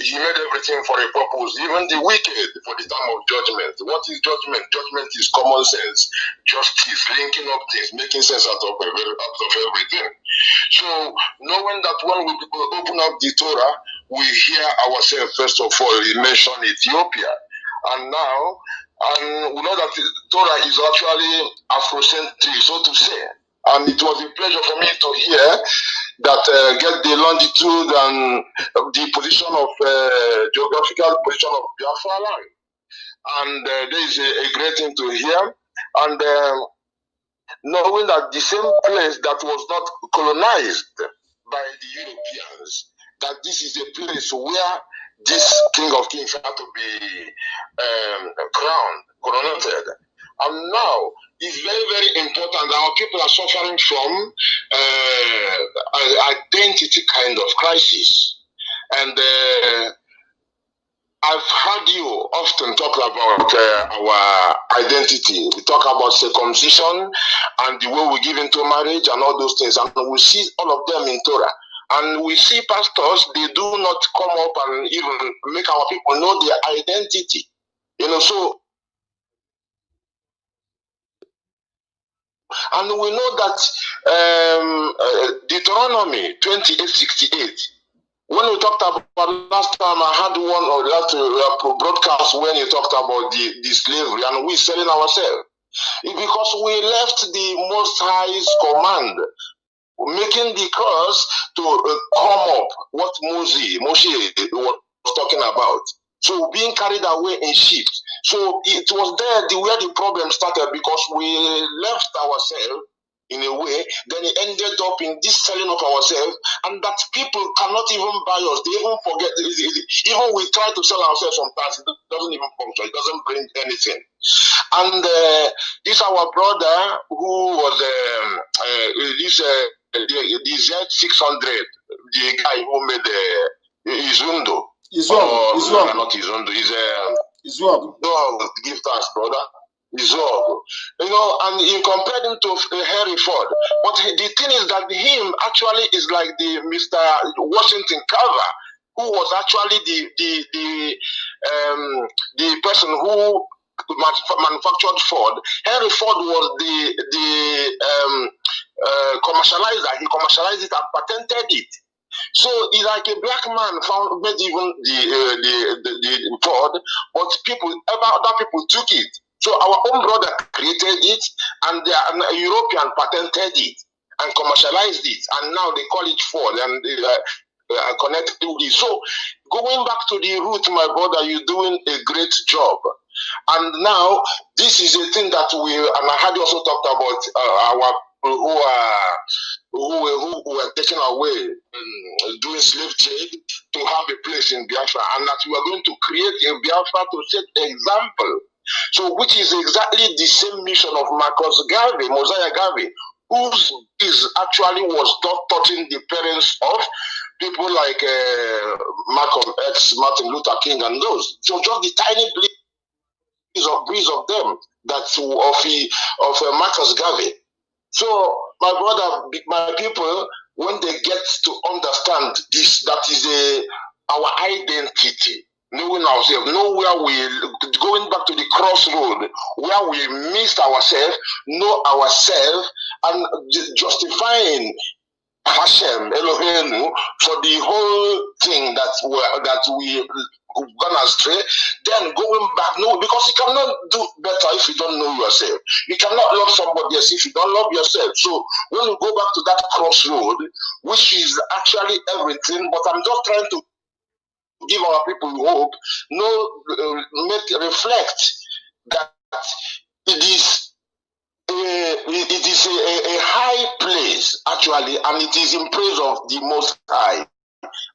he made everything for a purpose, even the wicked for the time of judgment. What is judgment? Judgment is common sense, justice, linking up things, making sense out of everything. So knowing that when we open up the Torah, we hear ourselves, first of all, he mentioned Ethiopia. And now, and we know that Torah is actually Afrocentric, so to say. And it was a pleasure for me to hear that get the longitude and the position of geographical position of Biafra land. And there is a great thing to hear. And knowing that the same place that was not colonized by the Europeans, that this is a place where this King of Kings had to be coronated. And now it's very, very important. Our people are suffering from identity kind of crisis. And I've heard you often talk about our identity. We talk about circumcision and the way we give into marriage and all those things. And we see all of them in Torah. And we see pastors, they do not come up and even make our people know their identity. You know, so, and we know that Deuteronomy 28:68, when we talked about last time, I had one or last broadcast when you talked about the slavery and we selling ourselves. It's because we left the Most High's command, making the curse to come up what Moshe was talking about. So being carried away in ships. So it was there where the problem started, because we left ourselves in a way, then it ended up in this selling of ourselves, and that people cannot even buy us. They even forget. Even we try to sell ourselves sometimes, it doesn't even function. It doesn't bring anything. And this our brother who was the Z600, the guy who made Izundo. Not Izundo. No, give thanks, brother. Izog. You know, and you compared him to Henry Ford. But the thing is that him actually is like the Mr. Washington Carver, who was actually the person who manufactured Ford. Henry Ford was the commercializer. He commercialized it and patented it. So it's like a black man made even the Ford, but other people took it. So our own brother created it, and the European patented it and commercialized it, and now they call it Ford and connected to it. So going back to the root, my brother, you're doing a great job. And now this is a thing that and I had also talked about our who were taken away doing slave trade to have a place in Biafra, and that we are going to create a Biafra to set example. So, which is exactly the same mission of Marcus Garvey, Mosiah Garvey, whose is actually was touching the parents of people like Malcolm X, Martin Luther King, and those. So, just the tiny breeze of them that's of Marcus Garvey. So, my brother, my people, when they get to understand this, that is our identity. Knowing ourselves, know where we going back to the crossroad where we missed ourselves, know ourselves, and justifying Hashem Elohim for the whole thing that we gone astray. Then going back, no, because you cannot do better if you don't know yourself. You cannot love somebody else if you don't love yourself. So when we go back to that crossroad, which is actually everything, but I'm just trying to give our people hope, reflect that it is a high place actually, and it is in praise of the Most High.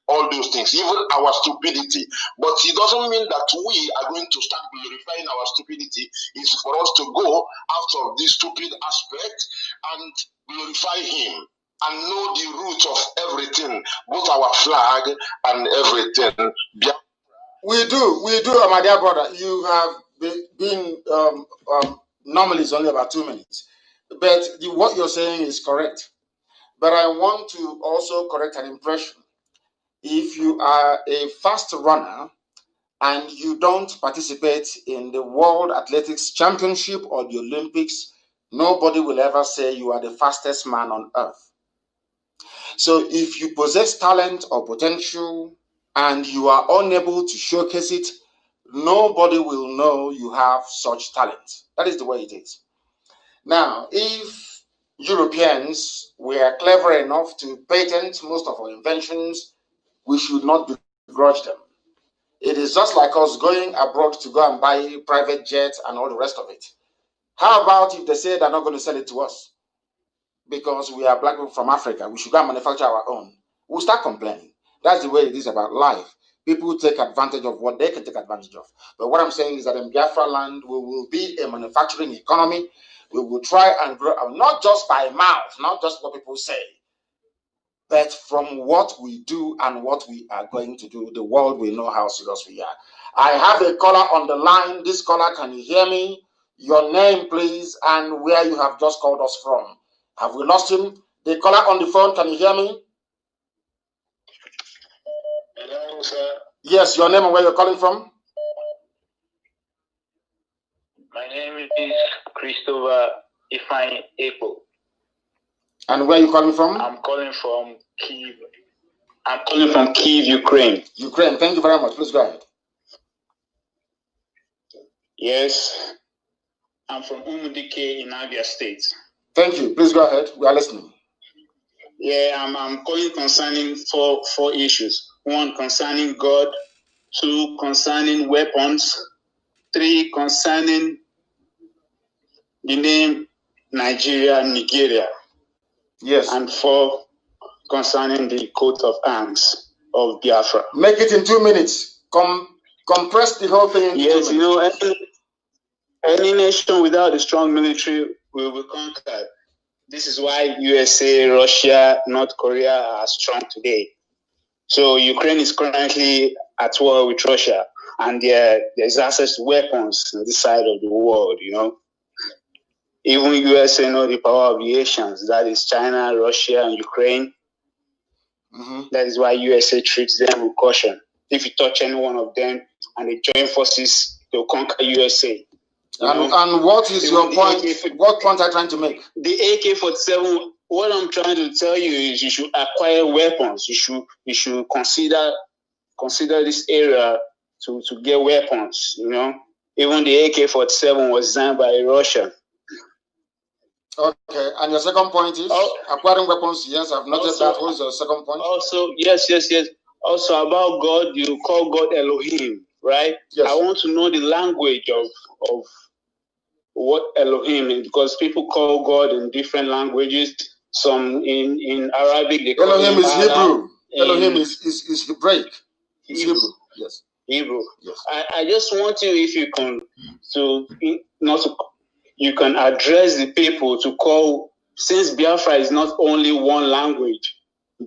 All those things, even our stupidity, but it doesn't mean that we are going to start glorifying our stupidity. It's for us to go out of this stupid aspect and glorify Him and know the root of everything, both our flag and everything. We do, my dear brother. You have been normally it's only about 2 minutes, but what you're saying is correct. But I want to also correct an impression. If you are a fast runner and you don't participate in the World Athletics Championship or the Olympics, nobody will ever say you are the fastest man on earth. So if you possess talent or potential and you are unable to showcase it, nobody will know you have such talent. That is the way it is. Now, if Europeans were clever enough to patent most of our inventions, we should not begrudge them. It is just like us going abroad to go and buy private jets and all the rest of it. How about if they say they're not going to sell it to us because we are black people from Africa? We should go and manufacture our own. We'll start complaining. That's the way it is about life. people take advantage of what they can take advantage of. But what I'm saying is that in Biafra land, we will be a manufacturing economy. We will try and grow, not just by mouth, not just what people say, but from what we do and what we are going to do. The world will know how serious we are. I have a caller on the line. This caller, can you hear me? Your name, please, and where you have just called us from. Have we lost him? The caller on the phone, can you hear me? Hello, sir. Yes, your name and where you're calling from? My name is Christopher Ifeanyi Ipob. And where are you calling from? I'm calling from Kyiv. I'm calling from Kyiv, Ukraine. Ukraine, thank you very much. Please go ahead. Yes, I'm from Umudike in Abia State. Thank you. Please go ahead. We are listening. Yeah, I'm calling concerning four issues. 1, concerning God. 2, concerning weapons. 3, concerning the name Nigeria. Yes. And 4, concerning the coat of arms of Biafra. Make it in 2 minutes. Compress the whole thing into 2 minutes. Yes, you know, any nation without a strong military will be conquered. This is why USA, Russia, North Korea are strong today. So Ukraine is currently at war with Russia, and there's access to weapons on this side of the world, you know. Even USA know the power of the Asians, that is China, Russia, and Ukraine. That is why USA treats them with caution. If you touch any one of them and they join forces, they'll conquer USA. And what is your point? What point are you trying to make? The AK-47, what I'm trying to tell you is you should acquire weapons. You should consider this area to get weapons, you know. Even the AK-47 was designed by a Russian. Okay, and your second point is acquiring weapons. Yes, I've noticed that. What is your second point? Also, yes. Also about God, you call God Elohim, right? Yes. I want to know the language of what Elohim is, because people call God in different languages. Some in Arabic they call Elohim is Allah. Hebrew. Elohim is Hebraic. It's Hebrew. Yes. Hebrew. Yes. I just want you, if you can, you can address the people to call, since Biafra is not only one language,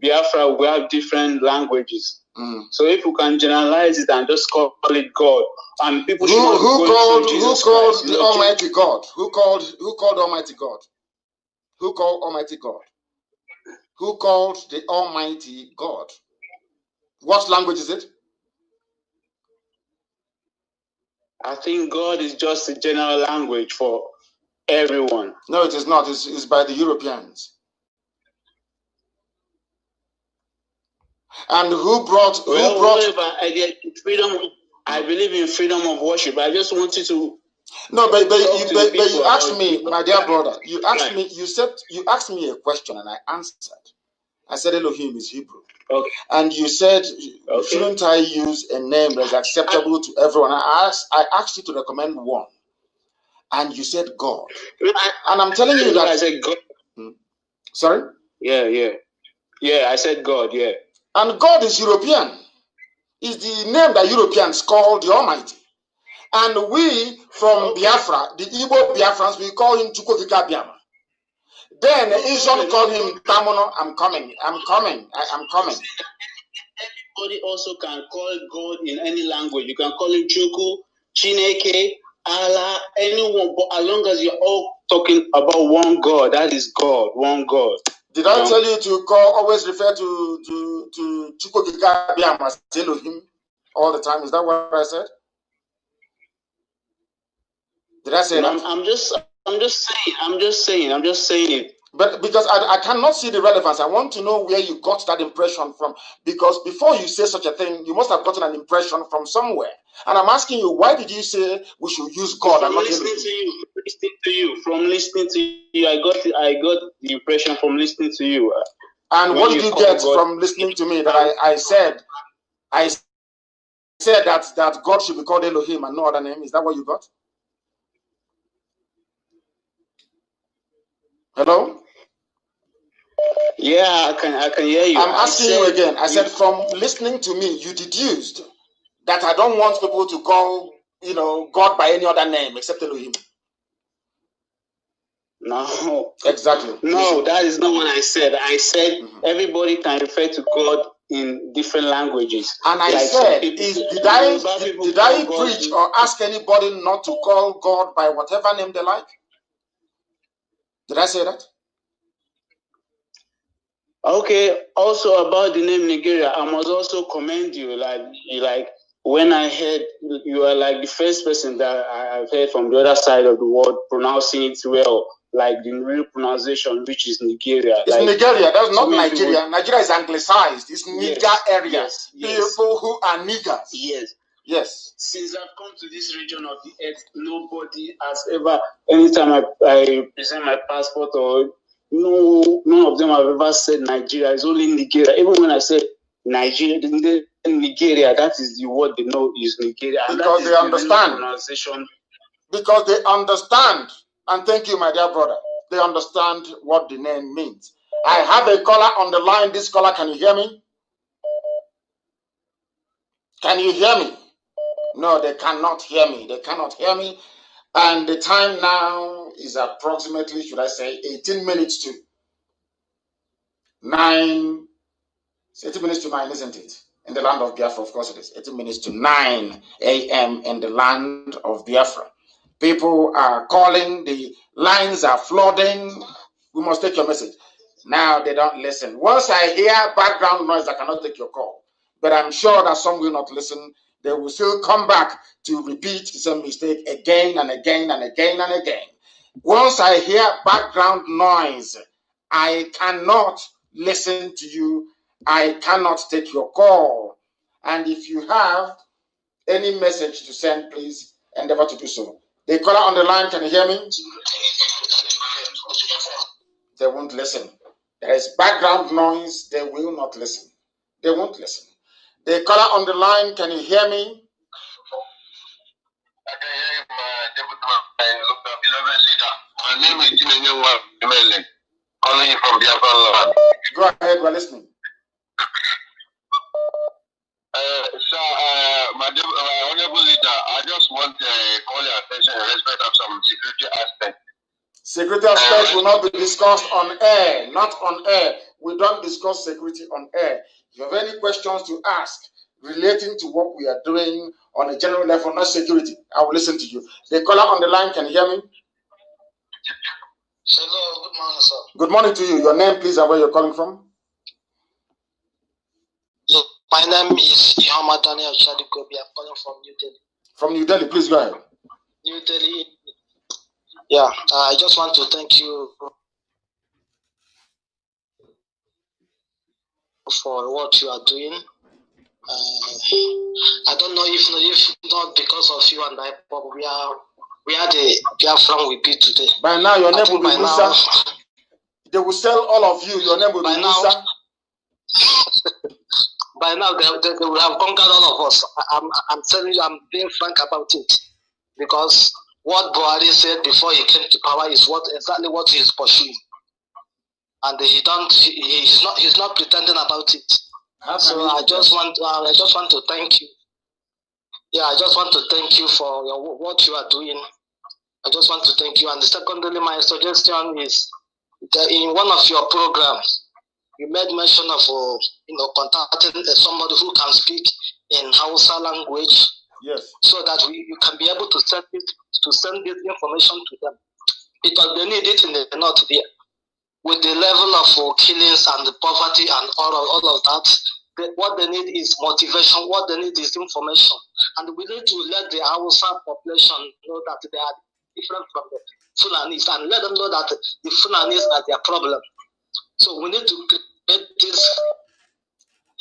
Biafra we have different languages. So if you can generalize it and just call it God, and people should not called the Almighty God? Who called Almighty God? Who called Almighty God? Who called the Almighty God? What language is it? I think God is just a general language for everyone. No, it is not. It's by the Europeans. And who brought freedom? I believe in freedom of worship. I just wanted to. No, but you asked me, my dear brother. You asked me. You asked me a question, and I answered. I said Elohim is Hebrew. Okay. And you said, shouldn't I use a name that is acceptable to everyone? I asked you to recommend one, and you said God. And I'm telling you that I said God. Sorry? Yeah. I said God. Yeah. And God is European. Is the name that Europeans call the Almighty. And we from Biafra, the Igbo Biafrans, we call him Chukwokika Biama. Then Asian call him Tamono. I'm coming. Everybody also can call God in any language. You can call him Chukwu, Chineke, Allah, anyone, but as long as you're all talking about one God, that is God, one God. Did I tell you to always refer to Chukwokika Biama as Elohim all the time? Is that what I said? Did I say that? I'm just saying it. But because I cannot see the relevance, I want to know where you got that impression from. Because before you say such a thing, you must have gotten an impression from somewhere. And I'm asking you, why did you say we should use God and not listening to you? From listening to you, I got the impression from listening to you. And what did you get from listening to me? That I said that God should be called Elohim and no other name. Is that what you got? Hello? Yeah, I can hear you. I'm asking you again. I said from listening to me, you deduced that I don't want people to call, God by any other name except Elohim. No. Exactly. No, that is not what I said. I said everybody can refer to God in different languages. And I said, did I preach or ask anybody not to call God by whatever name they like? Did I say that? Okay. Also about the name Nigeria, I must also commend you. When I heard you are like the first person that I've heard from the other side of the world pronouncing it well, like the real pronunciation, which is Nigeria. It's Nigeria. That's not Nigeria. People... Nigeria is anglicized. It's Niger area. Yes. People who are niggers. Yes. Yes. Since I've come to this region of the earth, nobody has ever, anytime I present my passport or none of them have ever said Nigeria. It's only Nigeria. Even when I say Nigeria, Nigeria, that is the word they know is Nigeria. And because they understand. Pronunciation. Because they understand. And thank you, my dear brother. They understand what the name means. I have a caller on the line. This caller, can you hear me? Can you hear me? No, they cannot hear me. They cannot hear me. And the time now is approximately, should I say, 18 minutes to 9. It's 18 minutes to 9, isn't it? In the land of Biafra, of course it is. 18 minutes to 9 a.m. in the land of Biafra. People are calling. The lines are flooding. We must take your message. Now they don't listen. Once I hear background noise, I cannot take your call. But I'm sure that some will not listen. They will still come back to repeat the same mistake again and again and again and again. Once I hear background noise, I cannot listen to you. I cannot take your call. And if you have any message to send, please endeavor to do so. The caller on the line, can you hear me? They won't listen. There is background noise. They will not listen. They won't listen. The caller on the line, can you hear me? I can hear you, my beloved leader. My name is Jimmy, calling you from Biafra. Go ahead, we're listening. My honorable leader, I just want to call your attention in respect of some security aspects. Security aspects will not be discussed on air. Not on air. We don't discuss security on air. If you have any questions to ask relating to what we are doing on a general level, not security, I will listen to you. The caller on the line, can you hear me? Hello, good morning, sir. Good morning to you. Your name, please, and where you're calling from? So, my name is Ihama Daniel Shadikobi. I'm calling from New Delhi. From New Delhi, please go ahead. New Delhi. Yeah, I just want to thank you for what you are doing. I don't know if not because of you and Ipob, we are the Biafran we be today. By now, your name will be Musa. They will sell all of you. Your name will be Musa. By now, they will have conquered all of us. I'm telling you, I'm being frank about it. Because what Buhari said before he came to power is exactly what he is pursuing. And he's not pretending about it. So I just want to thank you. Yeah, I just want to thank you for what you are doing. I just want to thank you. And secondly, my suggestion is that in one of your programs, you made mention of contacting somebody who can speak in Hausa language. Yes. So that you can be able to send this information to them, because they need it in the north there. With the level of killings and the poverty and all of that, what they need is motivation. What they need is information, and we need to let the Hausa population know that they are different from the Fulanis, and let them know that the Fulanis are their problem. So we need to create this.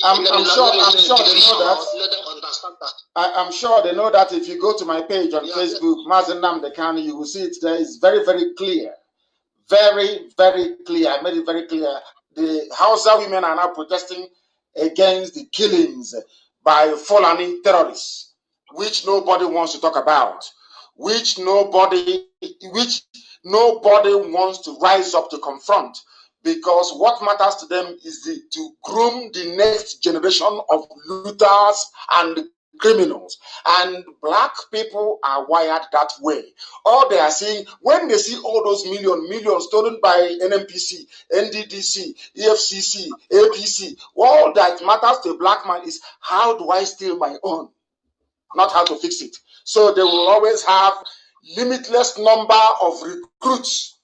I'm sure they know that. Let them understand that. I'm sure they know that. If you go to my page on Facebook, Mazi Nnamdi Kanu, you will see it there. It's very, very clear. Very, very clear. I made it very clear. The Hausa women are now protesting against the killings by Fulani terrorists, which nobody wants to talk about, which nobody wants to rise up to confront. because what matters to them is to groom the next generation of looters and criminals. And black people are wired that way. All they are seeing, when they see all those millions stolen by NMPC, NDDC, EFCC, APC, all that matters to a black man is, how do I steal my own? Not how to fix it. So they will always have limitless number of recruits.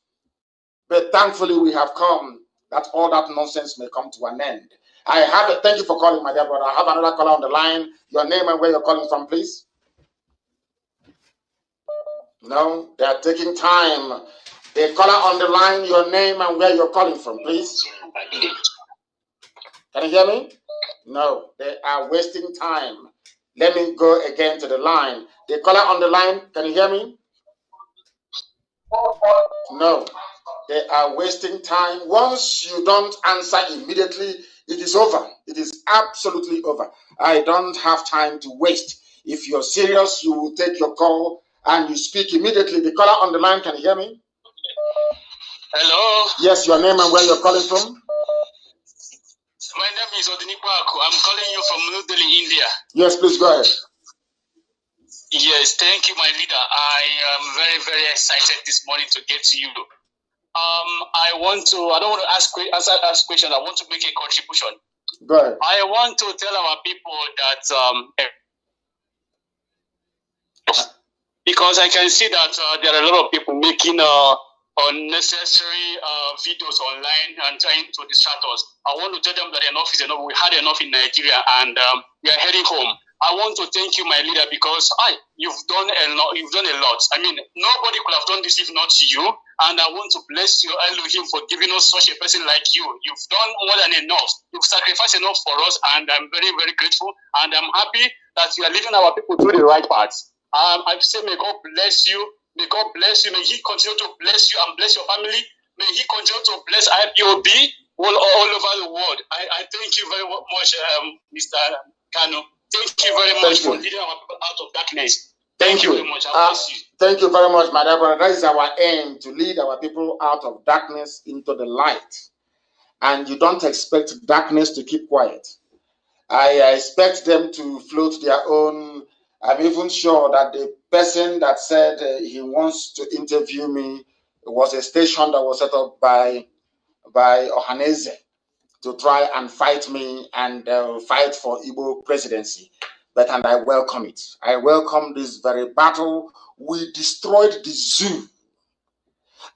But thankfully we have come that all that nonsense may come to an end. Thank you for calling, my dear brother. I have another caller on the line. Your name and where you're calling from, please. No, they are taking time. The caller on the line, your name and where you're calling from, please. Can you hear me? No, they are wasting time. Let me go again to the line. The caller on the line, can you hear me? No, they are wasting time. Once you don't answer immediately, it is over. It is absolutely over. I don't have time to waste. If you're serious, you will take your call and you speak immediately. The caller on the line, can you hear me? Hello? Yes, your name and where you're calling from? My name is Odinipaku. I'm calling you from New Delhi, India. Yes, please go ahead. Yes, thank you, my leader. I am very, very excited this morning to get to you. I don't want to ask questions. I want to make a contribution. Go ahead. I want to tell our people that because I can see that there are a lot of people making unnecessary videos online and trying to distract us. I want to tell them that enough is enough. We had enough in Nigeria, and we are heading home. I want to thank you, my leader, because you've done a lot. You've done a lot. I mean, nobody could have done this if not you. And I want to bless you, Elohim, for giving us such a person like you. You've done more than enough. You've sacrificed enough for us, and I'm very, very grateful. And I'm happy that you are leading our people through the right path. I say, may God bless you. May God bless you. May He continue to bless you and bless your family. May He continue to bless IPOB all over the world. I thank you very much, Mr. Kanu. Thank you very much for leading our people out of darkness. Thank you very much. I bless you. Thank you very much, my dear brother. That is our aim, to lead our people out of darkness into the light. And you don't expect darkness to keep quiet. I expect them to float their own. I'm even sure that the person that said he wants to interview me was a station that was set up by Ohaneze to try and fight me and fight for Igbo presidency. And I welcome it. I welcome this very battle. We destroyed the zoo.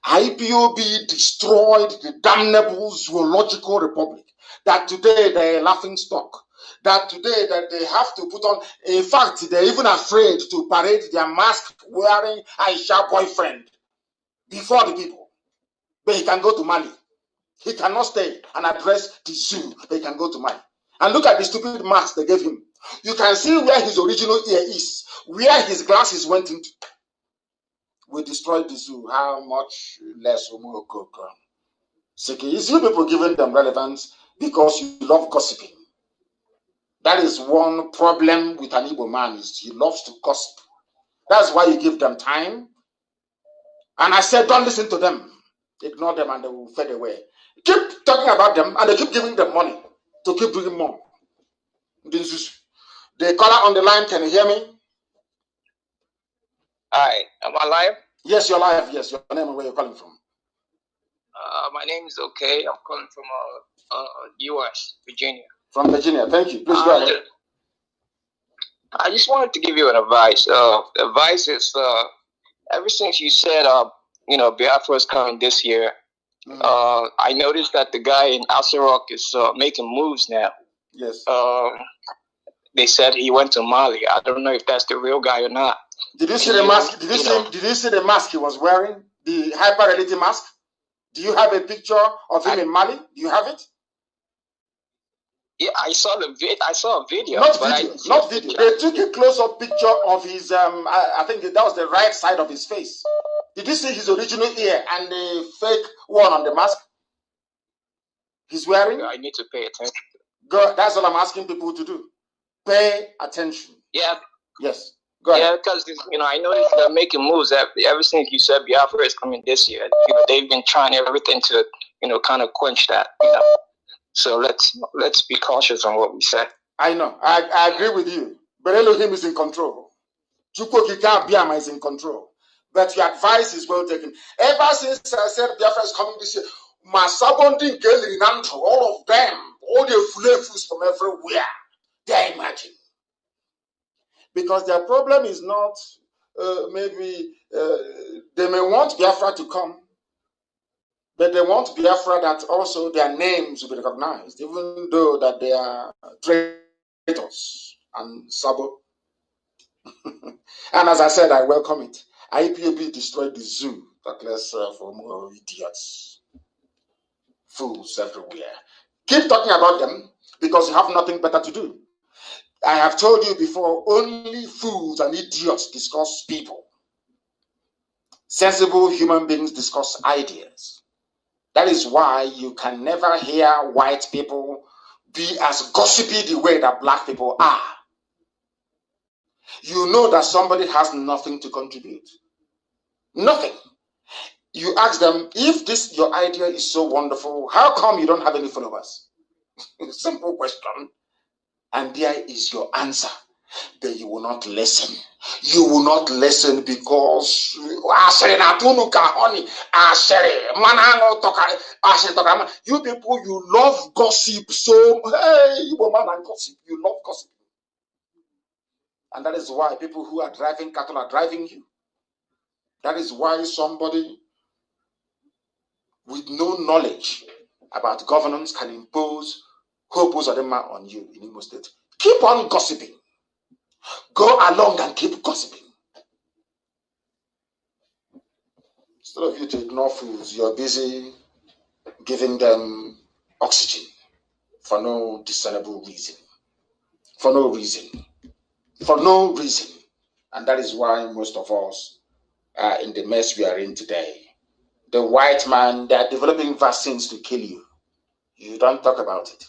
IPOB destroyed the damnable zoological republic. That today they're a laughing stock. That today that they have to put on. In fact, they're even afraid to parade their mask wearing Aisha boyfriend before the people. But he can go to Mali. He cannot stay and address the zoo. They can go to Mali. And look at the stupid mask they gave him. You can see where his original ear is, where his glasses went into. We destroyed the zoo. How much less Umuoko? Is you people giving them relevance because you love gossiping. That is one problem with an Igbo man, is he loves to gossip. That's why you give them time. And I said, don't listen to them. Ignore them and they will fade away. Keep talking about them and they keep giving them money to keep doing more. The caller on the line, can you hear me? Hi, am I live? Yes, you're live. Yes, your name and where you're calling from. My name is Okay. I'm calling from U.S., Virginia. From Virginia, thank you. Please go ahead. I just wanted to give you an advice. The advice is, ever since you said, Biafra is coming this year, I noticed that the guy in Asarok is making moves now. Yes. They said he went to Mali. I don't know if that's the real guy or not. Did you see the mask? Did you see the mask he was wearing? The hyper reality mask? Do you have a picture of him in Mali? Do you have it? Yeah, I saw a video. Not video. They took a close-up picture of his. I think that was the right side of his face. Did you see his original ear and the fake one on the mask he's wearing? I need to pay attention. Go. That's all I'm asking people to do. Pay attention. Yeah. Yes. Go ahead. Yeah, because I noticed they're making moves. Ever since you said Biafra is coming this year, they've been trying everything to kind of quench that. So let's be cautious on what we say. I know. I agree with you. But Elohim is in control. Chukwokika Biama is in control. But your advice is well taken. Ever since I said Biafra is coming this year, Masabondi, Gelinanto, all of them, all the flavors from everywhere, they imagine. Because their problem is not maybe they may want Biafra to come, but they want Biafra that also their names will be recognized, even though that they are traitors and sabo. And as I said, I welcome it. IPOB destroyed the zoo, that less for more idiots, fools everywhere. Keep talking about them because you have nothing better to do. I have told you before, only fools and idiots discuss people. Sensible human beings discuss ideas. That is why you can never hear white people be as gossipy the way that black people are. You know that somebody has nothing to contribute. Nothing. You ask them, if this your idea is so wonderful, how come you don't have any followers? Simple question. And there is your answer. Then you will not listen. You will not listen because you people, you love gossip so hey, woman and gossip, you love gossip. And that is why people who are driving cattle are driving you. That is why somebody with no knowledge about governance can impose Hopos Adema on you in Imo State. Keep on gossiping. Go along and keep gossiping. Instead of you to ignore fools, you're busy giving them oxygen for no discernible reason. For no reason. For no reason. And that is why most of us are in the mess we are in today. The white man, they are developing vaccines to kill you. You don't talk about it.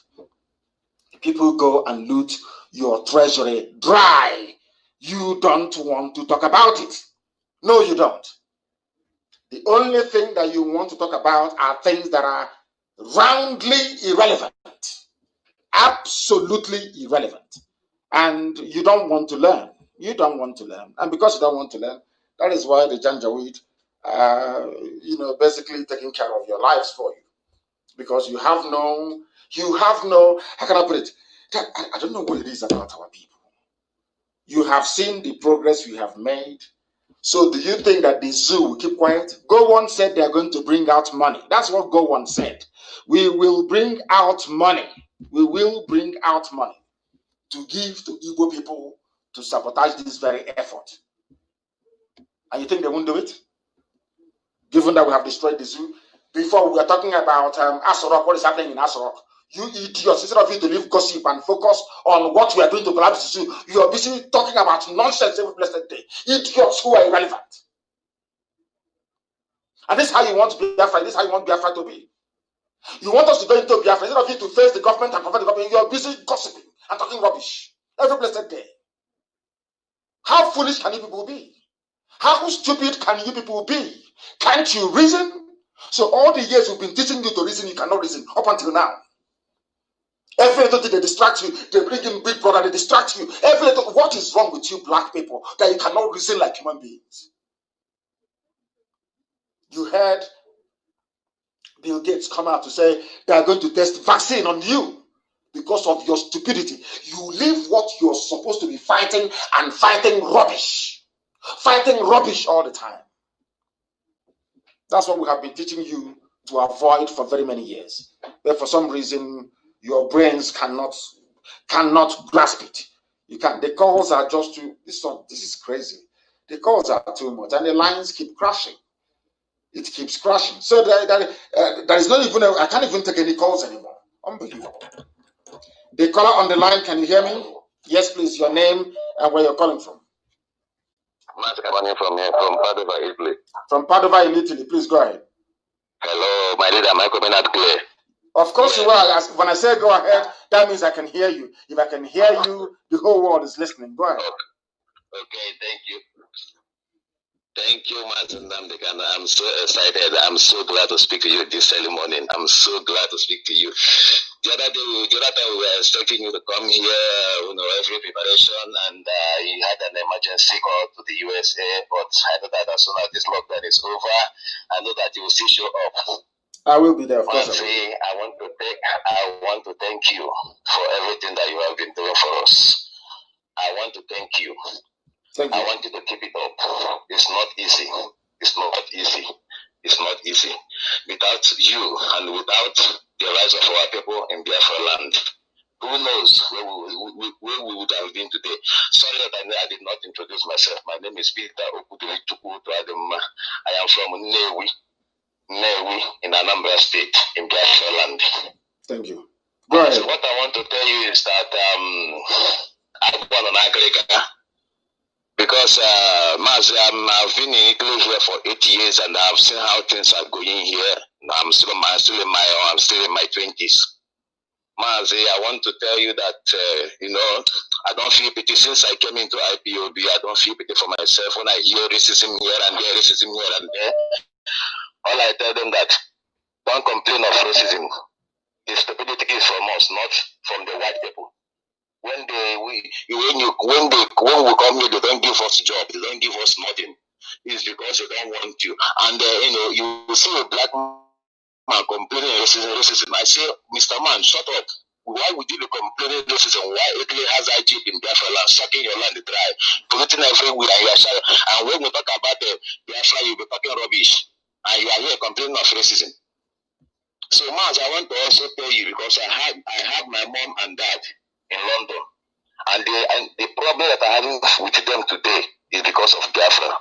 People go and loot your treasury dry. You don't want to talk about it. No, you don't. The only thing that you want to talk about are things that are roundly irrelevant. Absolutely irrelevant. And you don't want to learn. You don't want to learn. And because you don't want to learn, that is why the Janjaweed basically taking care of your lives for you. Because you have no, how can I put it? I don't know what it is about our people. You have seen the progress we have made. So do you think that the zoo will keep quiet? Gowon said they are going to bring out money. That's what Gowon said. We will bring out money. We will bring out money to give to Igbo people to sabotage this very effort. And you think they won't do it? Given that we have destroyed the zoo. Before we were talking about Asorok, what is happening in Asorok. You idiots, instead of you to leave gossip and focus on what we are doing to collapse the zoo, you are busy talking about nonsense every blessed day. Idiots who are irrelevant. And this is how you want Biafra. This is how you want Biafra to be. You want us to go into Biafra. Instead of you to face the government and confront the government, you are busy gossiping and talking rubbish every blessed day. How foolish can you people be? How stupid can you people be? Can't you reason? So all the years we've been teaching you to reason, you cannot reason up until now. Every little thing they distract you, they bring in Big Brother, they distract you. Every little, what is wrong with you black people that you cannot reason like human beings? You heard Bill Gates come out to say they are going to test vaccine on you because of your stupidity. You leave what you're supposed to be fighting and fighting rubbish. Fighting rubbish all the time. That's what we have been teaching you to avoid for very many years. But for some reason, your brains cannot grasp it. You can't. The calls are just too. This is crazy. The calls are too much, and the lines keep crashing. It keeps crashing. So there is not even. I can't even take any calls anymore. Unbelievable. The caller on the line. Can you hear me? Yes, please. Your name and where you're calling from. Mazi Nnamdi Kanu from Padova, Italy. From Padova in Italy. Please go ahead. Hello, my leader. Am I coming out clear? Of course you are. When I say go ahead, that means I can hear you. If I can hear you, the whole world is listening. Go ahead. Okay, thank Thank you, Mazi Nnamdi Kanu. I'm so excited. I'm so glad to speak to you this early morning. I'm so glad to speak to you. The other time we were expecting you to come here, every preparation, and you had an emergency call to the USA, but I know that as soon as this lockdown is over, I know that you will still show up. I will be there, of course. Mazi, I want to thank you for everything that you have been doing for us. I want to thank you. Thank you. I want you to keep it up. It's not easy. It's not easy. It's not easy. Without you and without the rise of our people in Biafra land, who knows where we would have been today. Sorry that I did not introduce myself. My name is Peter Okudirichukwu. I am from Newi in Anambra State in Biafra land. Thank you. Go ahead. So what I want to tell you is that I've gone on Agrega. Because Mazi, I've been in Italy here for 8 years, and I've seen how things are going here. I'm still in my 20s. Mazi, I want to tell you that I don't feel pity since I came into IPOB. I don't feel pity for myself when I hear racism here and there, All I tell them that don't complain of racism. The stupidity is from us, not from the white people. When we come here, they don't give us job. They don't give us nothing. It's because they don't want you. And you see a black man complaining racism. I say, Mr. Man, shut up. Why would you be complaining racism? Why Italy has IG in Biafra land, sucking your land dry, polluting everywhere? And when we talk about Biafra, you'll be talking rubbish. And you are here complaining of racism. So, Maz, I want to also tell you, because I have my mom and dad in London. And the problem that I have with them today is because of Biafra.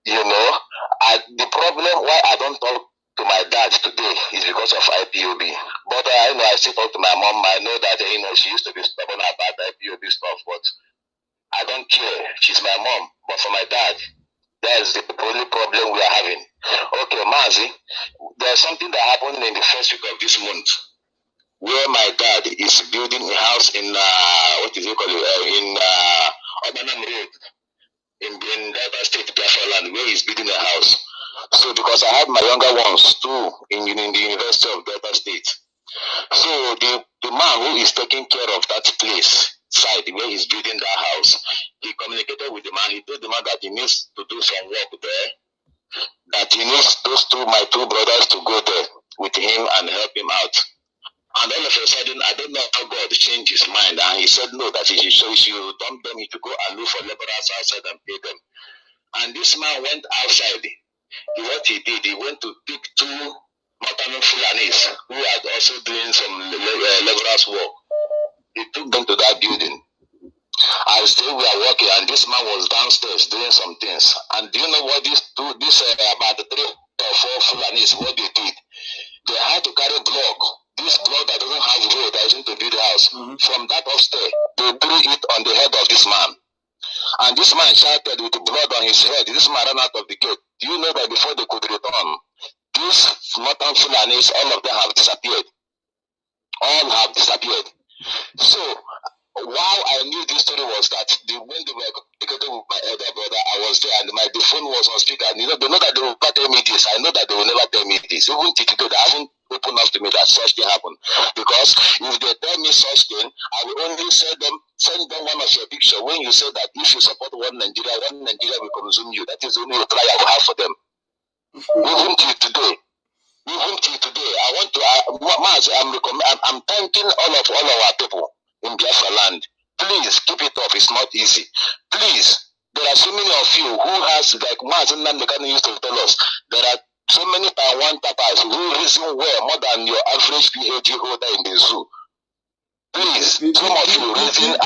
The problem why I don't talk to my dad today is because of IPOB. But I still talk to my mom. I know that she used to be stubborn about IPOB stuff, but I don't care. She's my mom. But for my dad, that's the only problem we are having. Okay, Mazi, there's something that happened in the first week of this month, where my dad is building a house in Obanam Road in Delta State, Biafra land, where he's building a house. So because I have my younger ones too in the University of Delta State. So the man who is taking care of that place side where he's building that house, he communicated with the man. He told the man that he needs to do some work there, that he needs my two brothers to go there with him and help him out. And all of a sudden, I don't know how God changed his mind, and he said no, that he should dump them, he should go and look for laborers outside and pay them. And this man went outside. What he did, he went to pick two Northern Fulanis who had also doing some laborers work. He took them to that building. I still we are working, and this man was downstairs doing some things. And do you know what about the 3 or 4 Fulanis, what they did? They had to carry block. This block that doesn't have road that is into build the house. From that upstairs, they threw it on the head of this man. And this man shouted with the blood on his head. This man ran out of the gate. Do you know that before they could return, these Northern Fulanis, all of them have disappeared. All have disappeared. So, while I knew this story was that when they were communicating with my elder brother, I was there and the phone was on speaker. And they know that they will never tell me this. I know that they will never tell me this. Even till today, they haven't opened up to me that such thing happened. Because if they tell me such thing, I will only send them one of your picture when you say that if you support one Nigeria will consume you. That is the only reply I will have for them. Even till today, I want to. I'm thanking all of our people in Biafra land. Please keep it up. It's not easy. Please, there are so many of you who has, like Mazi Nnamdi Kanu used to tell us, there are so many Taiwan tappers who reason well more than your average PhD holder in the zoo. Please, some of you reason.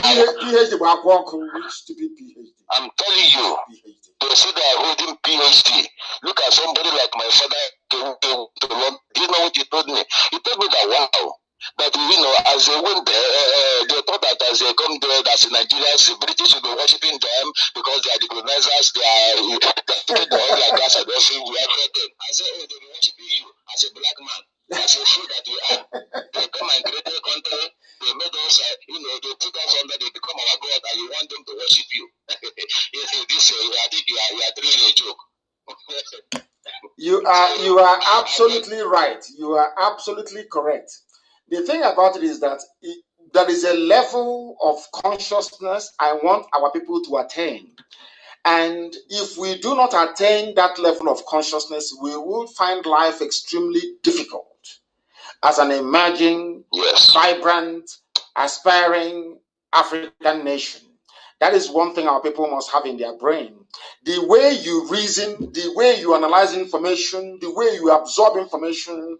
I'm telling you, they say they are holding PhD. Look at somebody like my father came to London. Do you know what he told me? He told me that wow, that as they went there, they thought that as they come there, that the Nigerians, the British will be worshiping them because they are the colonizers, they take the oil and gas and everything. We are them. I said, oh, they will be worshiping you as a black man, as a fool that you are. They come and create a country. They made us, they put us under, they become our God, and you want them to worship you. This I think you are doing a joke. You are absolutely right. You are absolutely correct. The thing about it is that there is a level of consciousness I want our people to attain. And if we do not attain that level of consciousness, we will find life extremely difficult as an emerging, vibrant, aspiring African nation. That is one thing our people must have in their brain. The way you reason, the way you analyze information, the way you absorb information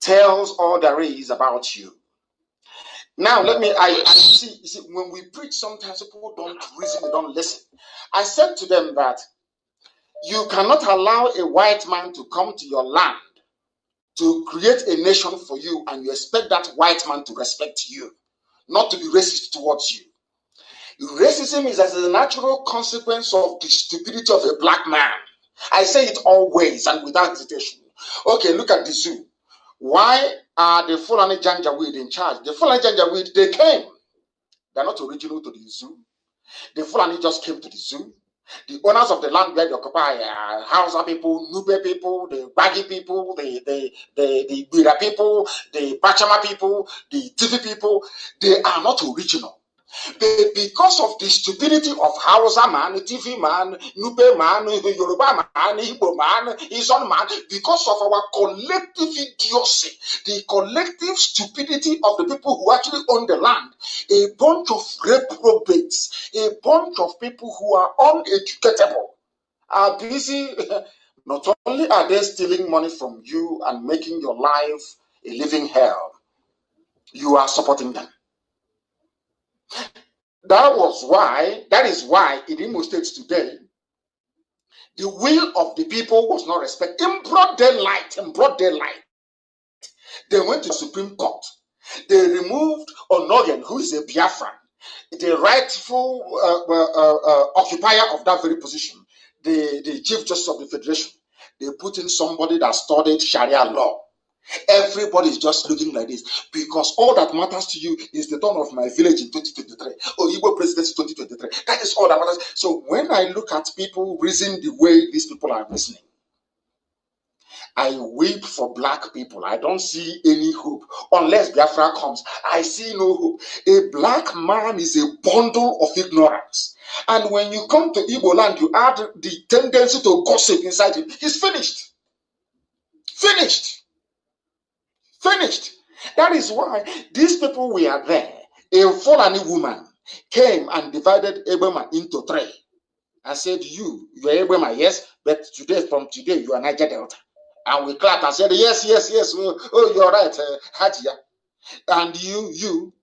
tells all there is about you. Now, I see, when we preach, sometimes people don't reason, they don't listen. I said to them that you cannot allow a white man to come to your land to create a nation for you, and you expect that white man to respect you, not to be racist towards you. Racism is as a natural consequence of the stupidity of a black man. I say it always and without hesitation. Okay, look at the zoo. Why are the Fulani Janjaweed in charge? The Fulani Janjaweed, they came. They're not original to the zoo. The Fulani just came to the zoo. The owners of the land where they occupy Hausa people, Nube people, the Bagi people, the Bira people, the Bachama people, the Tivi people, they are not original. But because of the stupidity of Hausa man, TV man, Nube man, Yoruba man, Igbo man, Izon man, because of our collective idiocy, the collective stupidity of the people who actually own the land, a bunch of reprobates, a bunch of people who are uneducatable, are busy. Not only are they stealing money from you and making your life a living hell, you are supporting them. That is why in Imo State today, the will of the people was not respected. In broad daylight, they went to the Supreme Court. They removed Onogen, who is a Biafran, the rightful occupier of that very position, the Chief Justice of the Federation. They put in somebody that studied Sharia law. Everybody is just looking like this because all that matters to you is the turn of my village in 2023 or Igbo presidency 2023. That is all that matters. So when I look at people reasoning the way these people are reasoning, I weep for black people. I don't see any hope unless Biafra comes. I see no hope. A black man is a bundle of ignorance. And when you come to Igbo land, you add the tendency to gossip inside him. He's finished. Finished. That is why these people were there. A Fulani woman came and divided Ebema into three and said, you are Ebema, yes, but from today, you are Niger Delta. And we clapped and said, yes. Oh, you're right, Hajia. And you,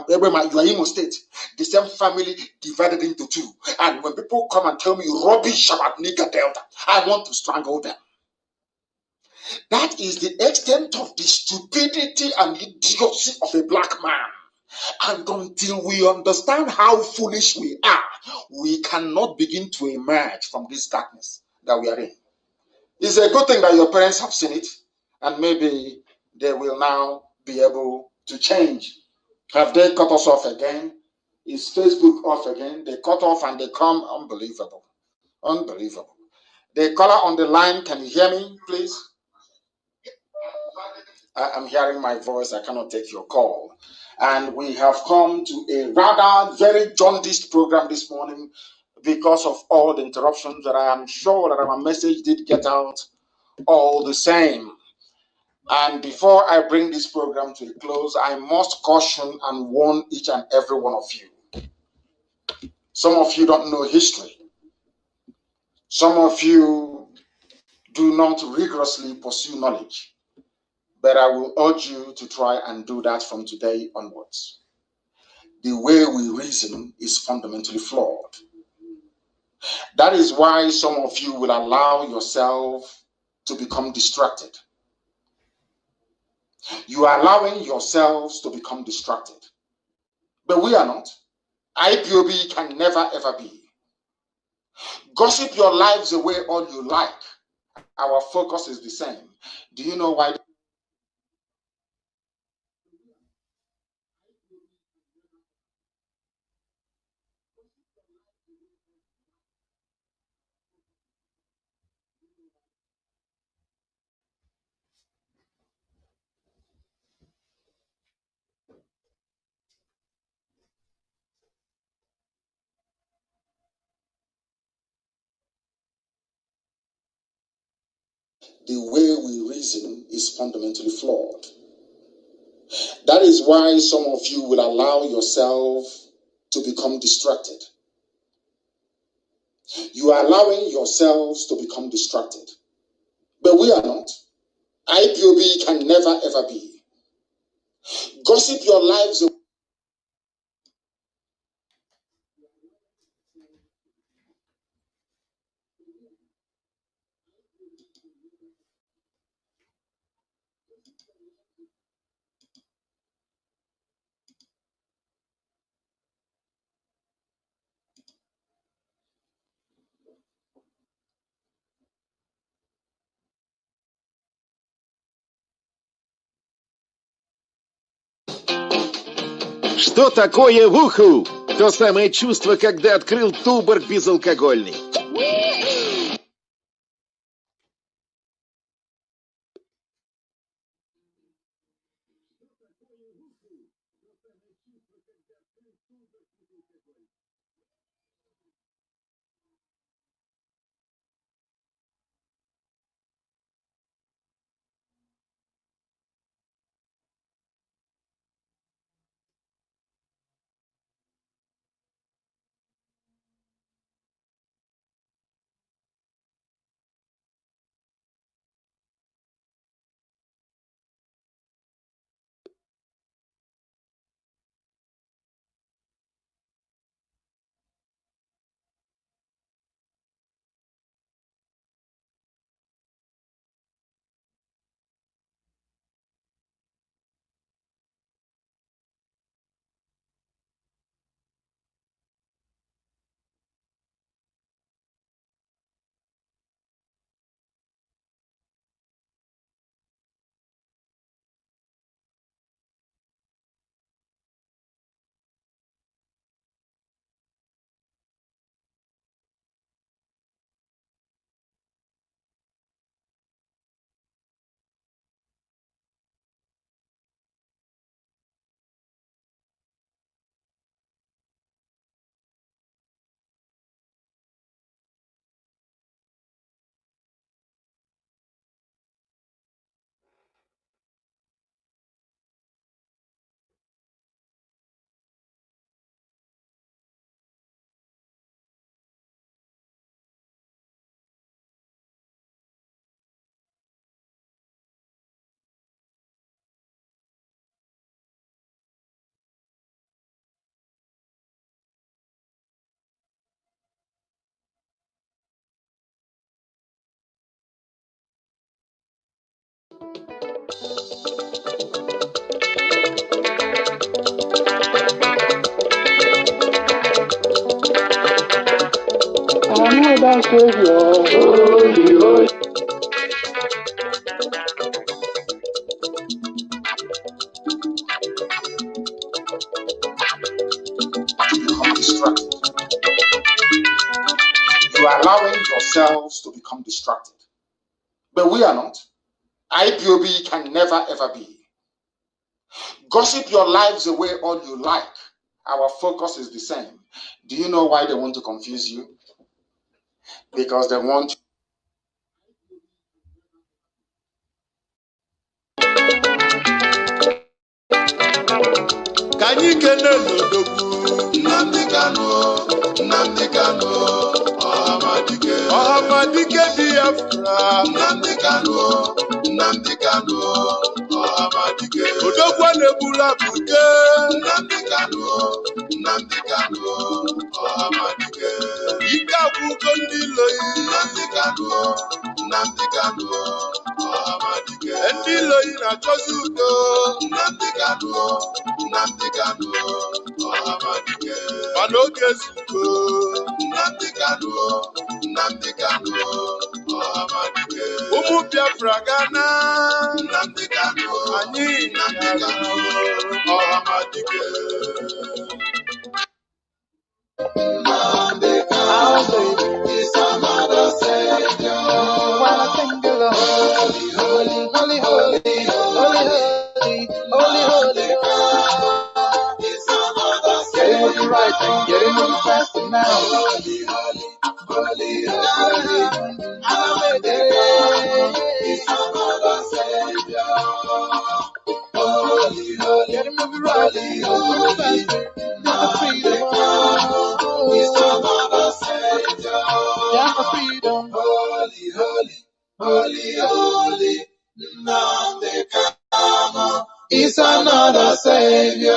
Ebema, you are Imo State. The same family divided into two. And when people come and tell me rubbish about Niger Delta, I want to strangle them. That is the extent of the stupidity and idiocy of a black man. And until we understand how foolish we are, we cannot begin to emerge from this darkness that we are in. It's a good thing that your parents have seen it, and maybe they will now be able to change. Have they cut us off again? Is Facebook off again? They cut off and they come. Unbelievable. The caller on the line, can you hear me, please? I'm hearing my voice. I cannot take your call. And we have come to a rather very jaundiced program this morning because of all the interruptions that I am sure that our message did get out all the same. And before I bring this program to a close, I must caution and warn each and every one of you. Some of you don't know history. Some of you do not rigorously pursue knowledge. But I will urge you to try and do that from today onwards. The way we reason is fundamentally flawed. That is why some of you will allow yourself to become distracted. You are allowing yourselves to become distracted. But we are not. IPOB can never ever be. Gossip your lives away all you like. Our focus is the same. Do you know why? the way we reason is fundamentally flawed. That is why some of you will allow yourself to become distracted. You are allowing yourselves to become distracted. But we are not. IPOB can never ever be. Gossip your lives away. Что такое вуху? То самое чувство, когда открыл туборг безалкогольный. You are allowing yourselves to become distracted. But we are not. IPOB can never ever be. Gossip your lives away all you like. Our focus is the same. Do you know why they want to confuse you? Because they want you. Can you get Nnamdi Kanu, Ohamadike Biafra, Nnamdi Kanu, Ohamadike, Odogwa Nebula Buke, Nnamdi Kanu, Ohamadike, Ika Bukondiloi, Nnamdi Kanu, Ohamadike, Endiloi na Chosudo, Nnamdi Kanu, Ohamadike, Manoke Zuko, Nnamdi Kanu, Ohamadike, Umu Biafra Ghana, Nnamdi Kanu, Anyi, Nnamdi Kanu, Ohamadike. Our baby is another Savior. When I sing the Lord, holy, holy, holy, holy, holy, holy, holy, is another Savior. Getting with the right thing, getting with the faster now. Holy, holy, holy, holy, our baby is holy, holy, holy, holy. Nnamdi Kanu is another savior.